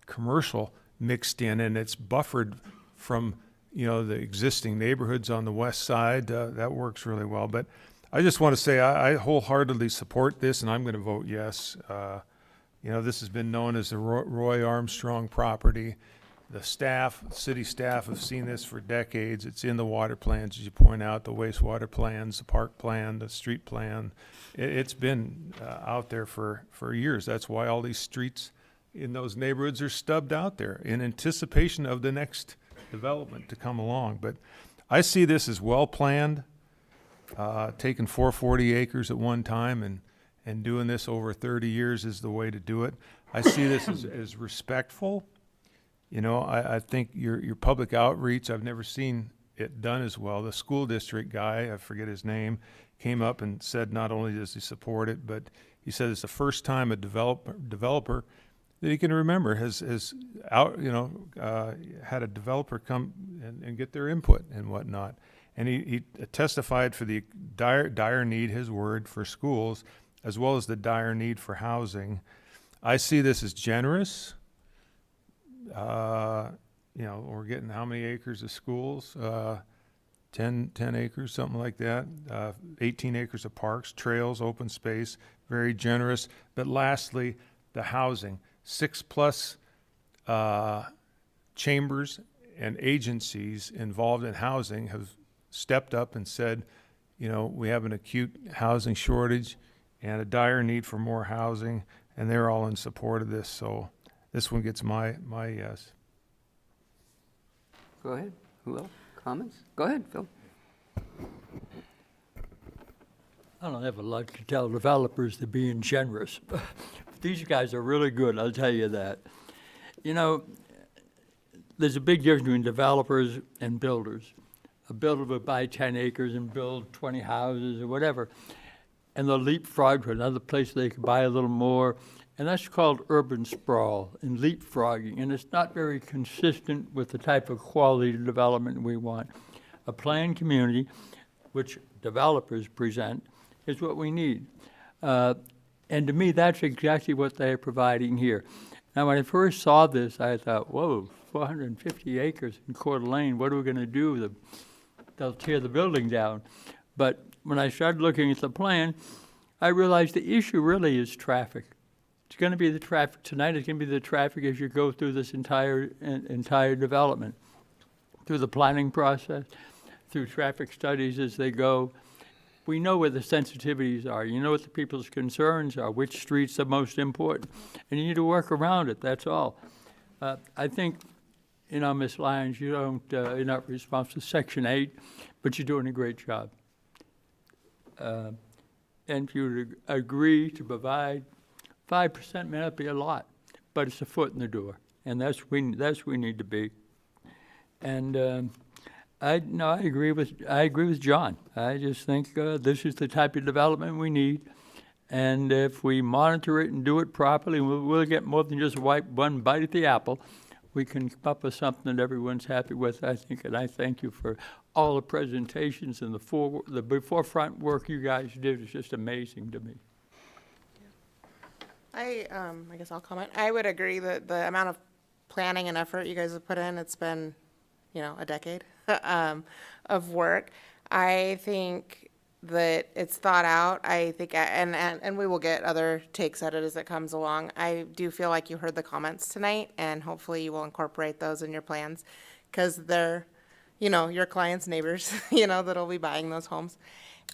commercial mixed in, and it's buffered from the existing neighborhoods on the west side. That works really well. But I just want to say I wholeheartedly support this, and I'm going to vote yes. This has been known as the Roy Armstrong property. The city staff have seen this for decades. It's in the water plans, as you point out, the wastewater plans, the park plan, the street plan. It's been out there for years. That's why all these streets in those neighborhoods are stubbed out there in anticipation of the next development to come along. But I see this as well planned, taking 440 acres at one time and doing this over 30 years is the way to do it. I see this as respectful. I think your public outreach, I've never seen it done as well. The school district guy, I forget his name, came up and said not only does he support it, but he said it's the first time a developer that he can remember has out, had a developer come and get their input and whatnot. And he testified for the dire need, his word, for schools, as well as the dire need for housing. I see this as generous. We're getting how many acres of schools? 10 acres, something like that. 18 acres of parks, trails, open space, very generous. But lastly, the housing. 6+ chambers and agencies involved in housing have stepped up and said, we have an acute housing shortage and a dire need for more housing, and they're all in support of this. So this one gets my yes. Go ahead. Who else? Comments? Go ahead, Phil. I don't ever like to tell developers they're being generous. These guys are really good, I'll tell you that. There's a big difference between developers and builders. A builder would buy 10 acres and build 20 houses or whatever, and they'll leapfrog to another place they can buy a little more, and that's called urban sprawl and leapfrogging, and it's not very consistent with the type of quality development we want. A planned community, which developers present, is what we need. And to me, that's exactly what they're providing here. Now, when I first saw this, I thought, whoa, 450 acres in Coeur d'Alene, what are we going to do? They'll tear the building down. But when I started looking at the plan, I realized the issue really is traffic. It's going to be the traffic tonight. It's going to be the traffic as you go through this entire development, through the planning process, through traffic studies as they go. We know where the sensitivities are. You know what the people's concerns are, which streets are most important, and you need to work around it, that's all. I think, Ms. Lyons, you're not responsible for Section 8, but you're doing a great job. And if you would agree to provide 5% may not be a lot, but it's a foot in the door, and that's where we need to be. And I agree with John. I just think this is the type of development we need, and if we monitor it and do it properly, we'll get more than just one bite at the apple. We can come up with something that everyone's happy with, I think, and I thank you for all the presentations and the forefront work you guys did is just amazing to me. I guess I'll comment. I would agree that the amount of planning and effort you guys have put in, it's been, a decade of work. I think that it's thought out. I think, and we will get other takes at it as it comes along. I do feel like you heard the comments tonight, and hopefully you will incorporate those in your plans, because they're, your clients' neighbors, that'll be buying those homes.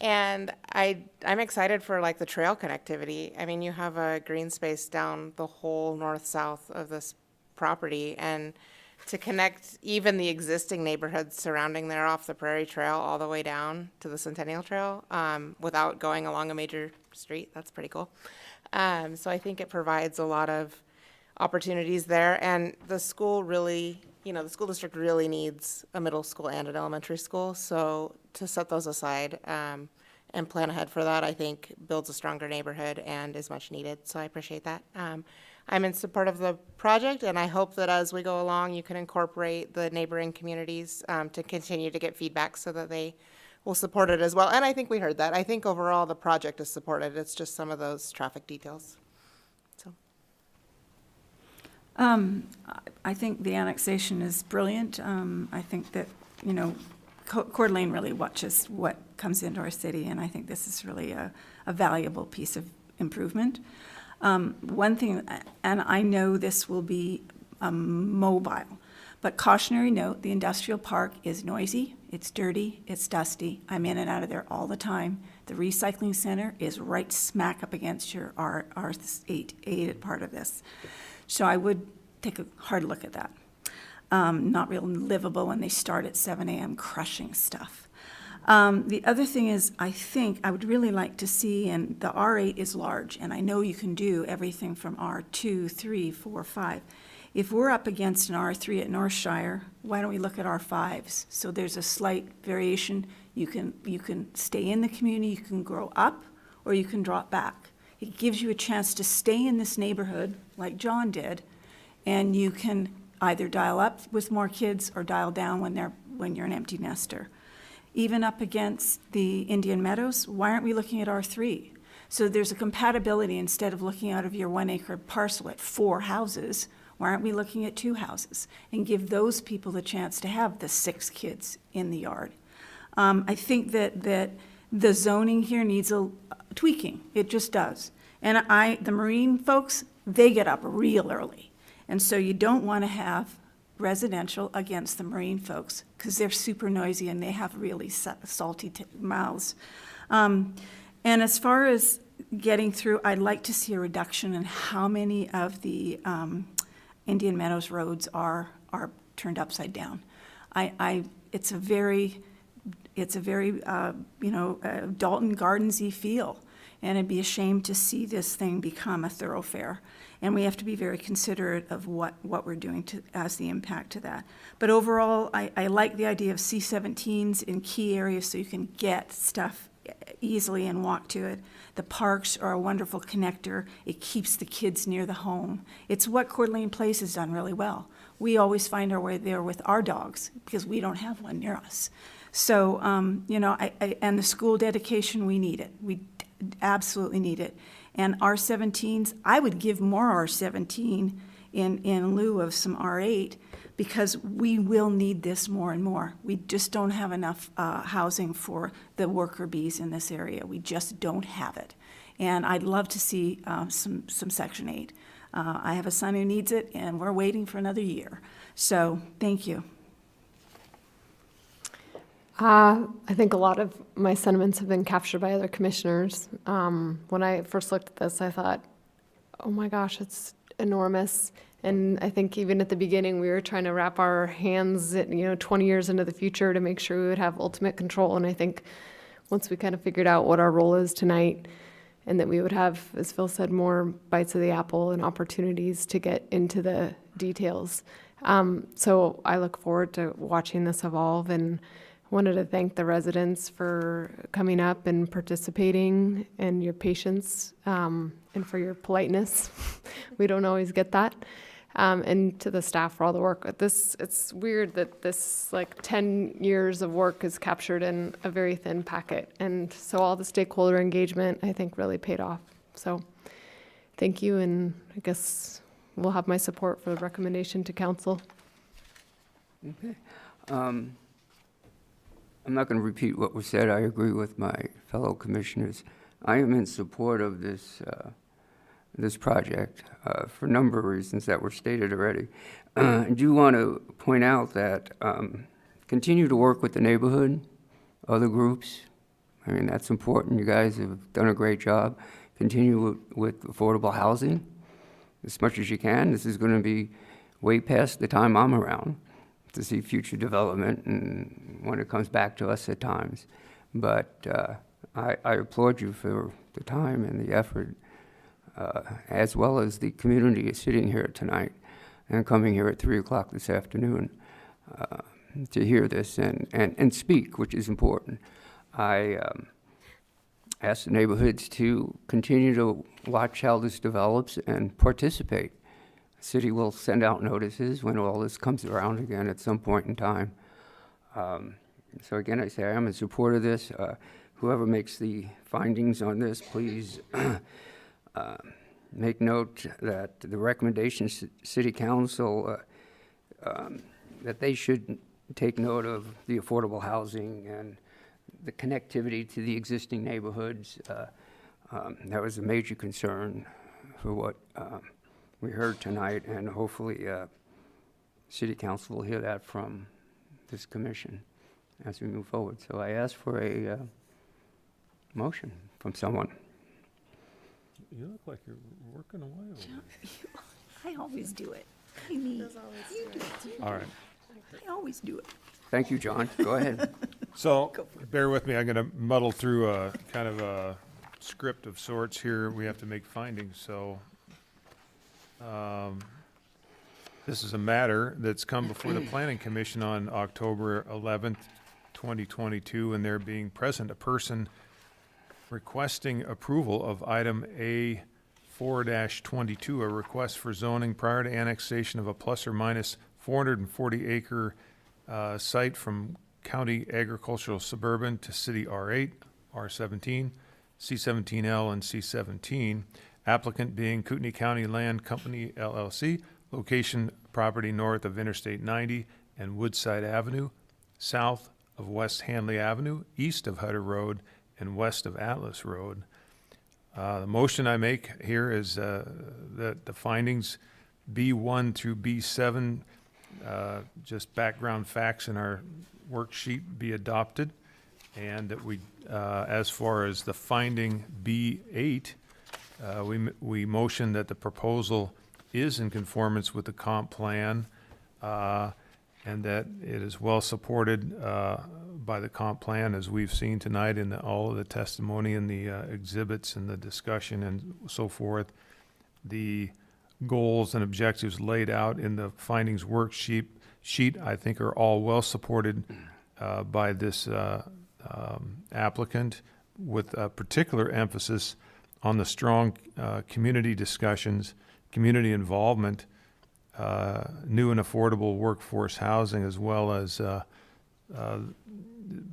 And I'm excited for like the trail connectivity. I mean, you have a green space down the whole north-south of this property, and to connect even the existing neighborhoods surrounding there off the Prairie Trail all the way down to the Centennial Trail without going along a major street, that's pretty cool. So I think it provides a lot of opportunities there, and the school really, the school district really needs a middle school and an elementary school, so to set those aside and plan ahead for that, I think builds a stronger neighborhood and is much needed, so I appreciate that. I'm in support of the project, and I hope that as we go along, you can incorporate the neighboring communities to continue to get feedback so that they will support it as well. And I think we heard that. I think overall the project is supported. It's just some of those traffic details. So. I think the annexation is brilliant. I think that, Coeur d'Alene really watches what comes into our city, and I think this is really a valuable piece of improvement. One thing, and I know this will be mobile, but cautionary note, the industrial park is noisy, it's dirty, it's dusty. I'm in and out of there all the time. The recycling center is right smack up against your R8 part of this. So I would take a hard look at that. Not real livable when they start at 7 a.m. crushing stuff. The other thing is, I think I would really like to see, and the R8 is large, and I know you can do everything from R2, 3, 4, 5. If we're up against an R3 at Northshire, why don't we look at R5s? So there's a slight variation. You can stay in the community, you can grow up, or you can drop back. It gives you a chance to stay in this neighborhood, like John did, and you can either dial up with more kids or dial down when you're an empty nester. Even up against the Indian Meadows, why aren't we looking at R3? So there's a compatibility. Instead of looking out of your 1 acre parcel at 4 houses, why aren't we looking at 2 houses and give those people the chance to have the 6 kids in the yard? I think that the zoning here needs a tweaking. It just does. And the marine folks, they get up real early. And so you don't want to have residential against the marine folks because they're super noisy and they have really salty mouths. And as far as getting through, I'd like to see a reduction in how many of the Indian Meadows roads are turned upside down. It's a very Dalton Gardens-y feel, and it'd be a shame to see this thing become a thoroughfare. And we have to be very considerate of what we're doing as the impact to that. But overall, I like the idea of C-17s in key areas so you can get stuff easily and walk to it. The parks are a wonderful connector. It keeps the kids near the home. It's what Coeur d'Alene Place has done really well. We always find our way there with our dogs because we don't have one near us. So, and the school dedication, we need it. We absolutely need it. And R-17s, I would give more R-17 in lieu of some R-8 because we will need this more and more. We just don't have enough housing for the worker bees in this area. We just don't have it. And I'd love to see some Section 8. I have a son who needs it, and we're waiting for another year. So thank you. I think a lot of my sentiments have been captured by other commissioners. When I first looked at this, I thought, oh my gosh, it's enormous. And I think even at the beginning, we were trying to wrap our hands, 20 years into the future to make sure we would have ultimate control. And I think once we kind of figured out what our role is tonight, and that we would have, as Phil said, more bites of the apple and opportunities to get into the details. So I look forward to watching this evolve, and wanted to thank the residents for coming up and participating, and your patience, and for your politeness. We don't always get that. And to the staff for all the work. It's weird that this 10 years of work is captured in a very thin packet. And so all the stakeholder engagement, I think, really paid off. So thank you, and I guess we'll have my support for the recommendation to council. Okay. I'm not going to repeat what was said. I agree with my fellow commissioners. I am in support of this project for a number of reasons that were stated already. I do want to point out that continue to work with the neighborhood, other groups. I mean, that's important. You guys have done a great job. Continue with affordable housing as much as you can. This is going to be way past the time I'm around to see future development, and when it comes back to us at times. But I applaud you for the time and the effort, as well as the community sitting here tonight and coming here at 3 o'clock this afternoon to hear this and speak, which is important. I ask the neighborhoods to continue to watch how this develops and participate. The city will send out notices when all this comes around again at some point in time. So again, I say I am in support of this. Whoever makes the findings on this, please make note that the recommendations, City Council, that they should take note of the affordable housing and the connectivity to the existing neighborhoods. That was a major concern for what we heard tonight, and hopefully City Council will hear that from this commission as we move forward. So I ask for a motion from someone. You look like you're working away over there. I always do it. I mean, you do it. All right. I always do it. Thank you, John. Go ahead. So, bear with me. I'm going to muddle through a kind of a script of sorts here. We have to make findings. So, this is a matter that's come before the Planning Commission on October 11th, 2022, and there being present a person requesting approval of item A4-22, a request for zoning prior to annexation of a plus or minus 440 acre site from county agricultural suburban to city R8, R17, C17L, and C17. Applicant being Kootenai County Land Company LLC, location property north of Interstate 90 and Woodside Avenue, south of West Handley Avenue, east of Hutter Road, and west of Atlas Road. The motion I make here is that the findings B1 through B7, just background facts in our worksheet, be adopted, and that we, as far as the finding B8, we motion that the proposal is in conformance with the comp plan, and that it is well supported by the comp plan, as we've seen tonight in all of the testimony and the exhibits and the discussion and so forth. The goals and objectives laid out in the findings worksheet, I think, are all well supported by this applicant, with a particular emphasis on the strong community discussions, community involvement, new and affordable workforce housing, as well as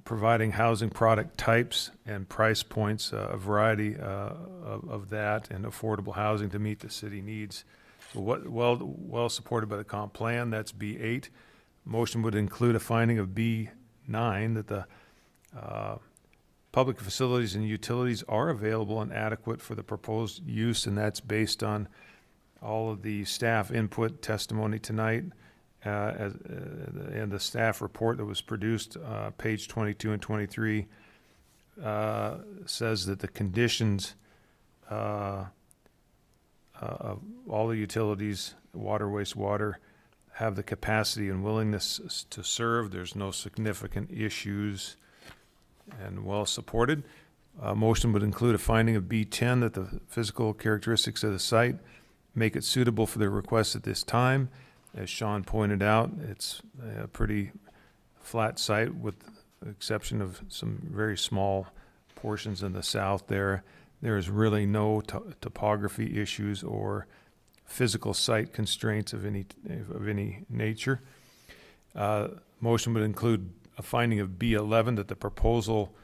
providing housing product types and price points, a variety of that, and affordable housing to meet the city needs. So well supported by the comp plan. That's B8. Motion would include a finding of B9 that the public facilities and utilities are available and adequate for the proposed use, and that's based on all of the staff input testimony tonight, and the staff report that was produced, page 22 and 23, says that the conditions of all the utilities, water, wastewater, have the capacity and willingness to serve. There's no significant issues and well supported. Motion would include a finding of B10 that the physical characteristics of the site make it suitable for the request at this time. As Sean pointed out, it's a pretty flat site with the exception of some very small portions in the south there. There's really no topography issues or physical site constraints of any nature. Motion would include a finding of B11 that the proposal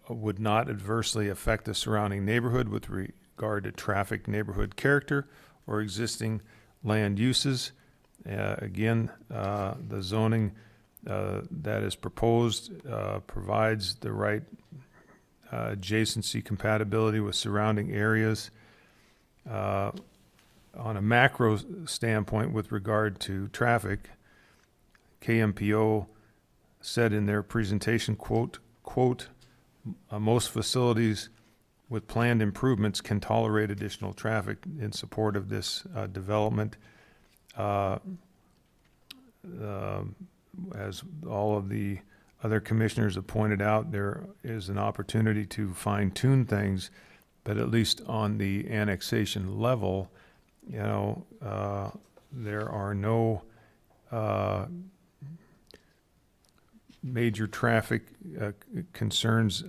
would not adversely affect the surrounding neighborhood with regard to traffic, neighborhood character, or existing land uses. Again, the zoning that is proposed provides the right adjacency compatibility with surrounding areas. On a macro standpoint with regard to traffic, KMPO said in their presentation, quote, most facilities with planned improvements can tolerate additional traffic in support of this development. As all of the other commissioners have pointed out, there is an opportunity to fine-tune things, but at least on the annexation level, you know, there are no major traffic concerns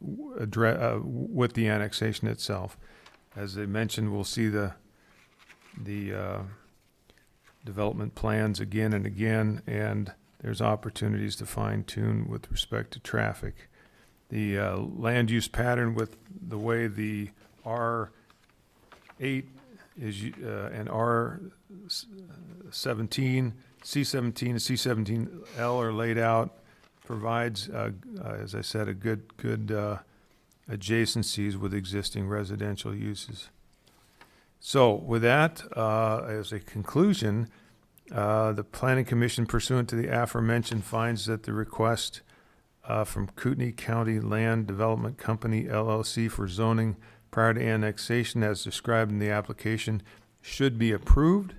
with the annexation itself. As they mentioned, we'll see the development plans again and again, and there's opportunities to fine-tune with respect to traffic. The land use pattern with the way the R8 is and R17, C17 and C17L are laid out provides, as I said, a good adjacencies with existing residential uses. So with that, as a conclusion, the Planning Commission pursuant to the aforementioned finds that the request from Kootenai County Land Development Company, LLC for zoning prior to annexation as described in the application should be approved.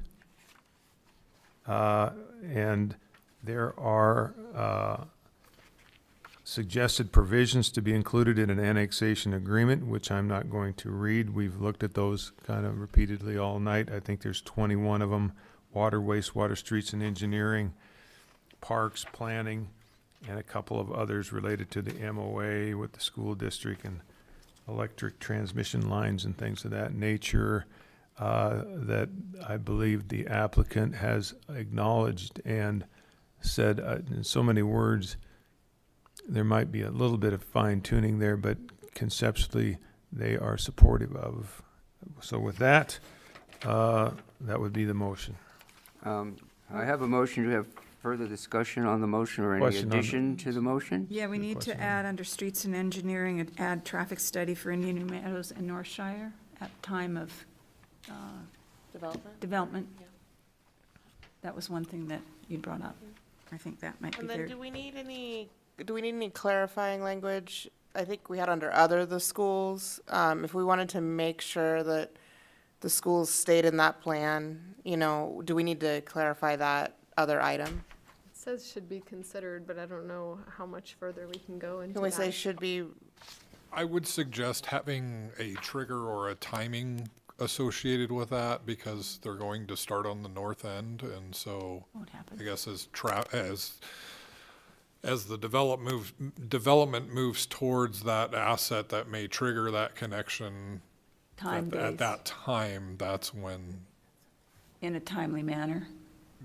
And there are suggested provisions to be included in an annexation agreement, which I'm not going to read. We've looked at those kind of repeatedly all night. I think there's 21 of them: water, wastewater, streets and engineering, parks, planning, and a couple of others related to the MOA with the school district and electric transmission lines and things of that nature, that I believe the applicant has acknowledged and said in so many words. There might be a little bit of fine tuning there, but conceptually they are supportive of. So with that, that would be the motion. I have a motion. Do you have further discussion on the motion or any Question on addition to the motion? Yeah, we need to add under streets and engineering, and add traffic study for Indian Meadows and Northshire at time of development. Yeah. That was one thing that you brought up. I think that might be And then very. do we need any clarifying language? I think we had under other the schools, if we wanted to make sure that the schools stayed in that plan, you know, do we need to clarify that other item? It says should be considered, but I don't know how much further we can go into Can we say that. should be, I would suggest having a trigger or a timing associated with that because they're going to start on the north end, and so Won't happen. I guess as the development moves towards that asset that may trigger that connection Time at days, that time, that's when, in a timely manner.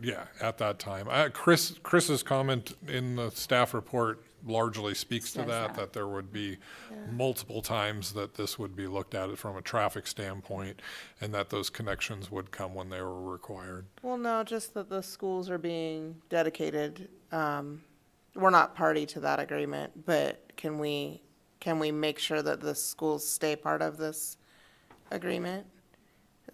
yeah, at that time. Chris's comment in the staff report largely speaks to Says that there would be multiple times that this would be looked at from a traffic standpoint, and that those connections would come when they were required. well, no, just that the schools are being dedicated. We're not party to that agreement, but can we make sure that the schools stay part of this agreement?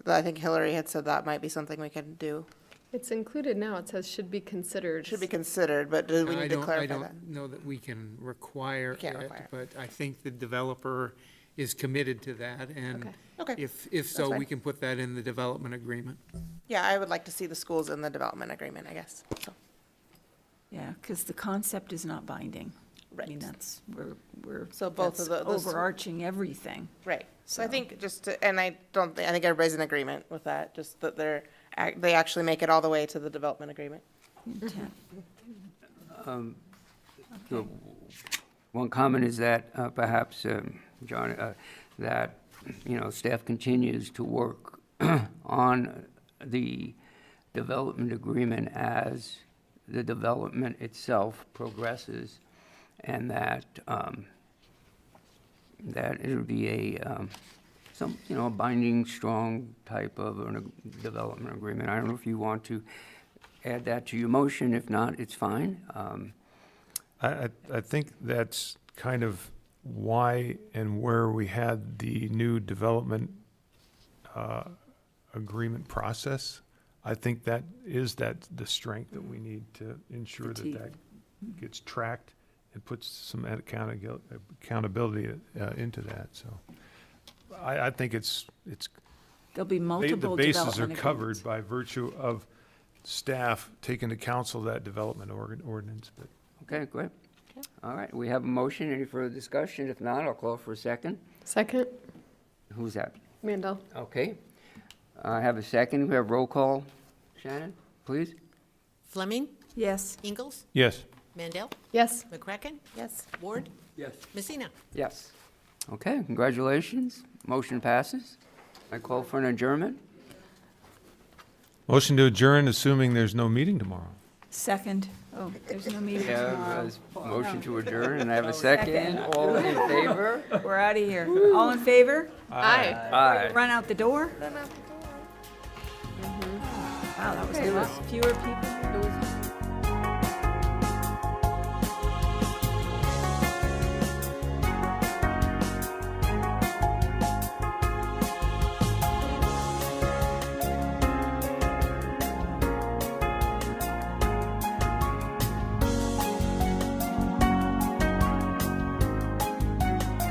I think Hillary had said that might be something we could do. It's included now. It says should be considered. Should be considered, but do we need to clarify that? I don't know that we can require can't it, require it. but I think the developer is committed to that, and Okay. if so, fine. we can put that in the development agreement. Yeah, I would like to see the schools in the development agreement, I guess. So, Yeah, because the concept is not binding. I mean, Right. that's, we're, So both that's of the overarching everything. Right. So I So- think and I think everybody's in agreement with that, just that they actually make it all the way to the development agreement. Intent. So, one comment is that perhaps, John, that, staff continues to work on the development agreement as the development itself progresses, and that, that it'll be a binding, strong type of a development agreement. I don't know if you want to add that to your motion. If not, it's fine. I think that's kind of why and where we had the new development agreement process. I think that is the strength that we need to ensure The teeth. that gets tracked and puts some accountability into that, so. I think it's There'll be the multiple bases are development covered agreements. by virtue of staff taking to council that development ordinance, but. Okay, great. All right, we have a motion. Any further discussion? If not, I'll call for a second. Second, Who's that? Mandel. Okay. I have a second. We have roll call. Shannon, please? Fleming, Yes. Ingalls, Yes. Mandel, Yes. McCracken, Yes. Ward, Yes. Messina. Yes. Okay, congratulations. Motion passes. I call for an adjournment. Motion to adjourn, assuming there's no meeting tomorrow. Second. Oh, there's no meeting I have tomorrow. a motion to adjourn, and I have a second. All in favor? We're out of here. All in favor? Aye. Aye. Run out the door? Wow, that was good. Fewer people.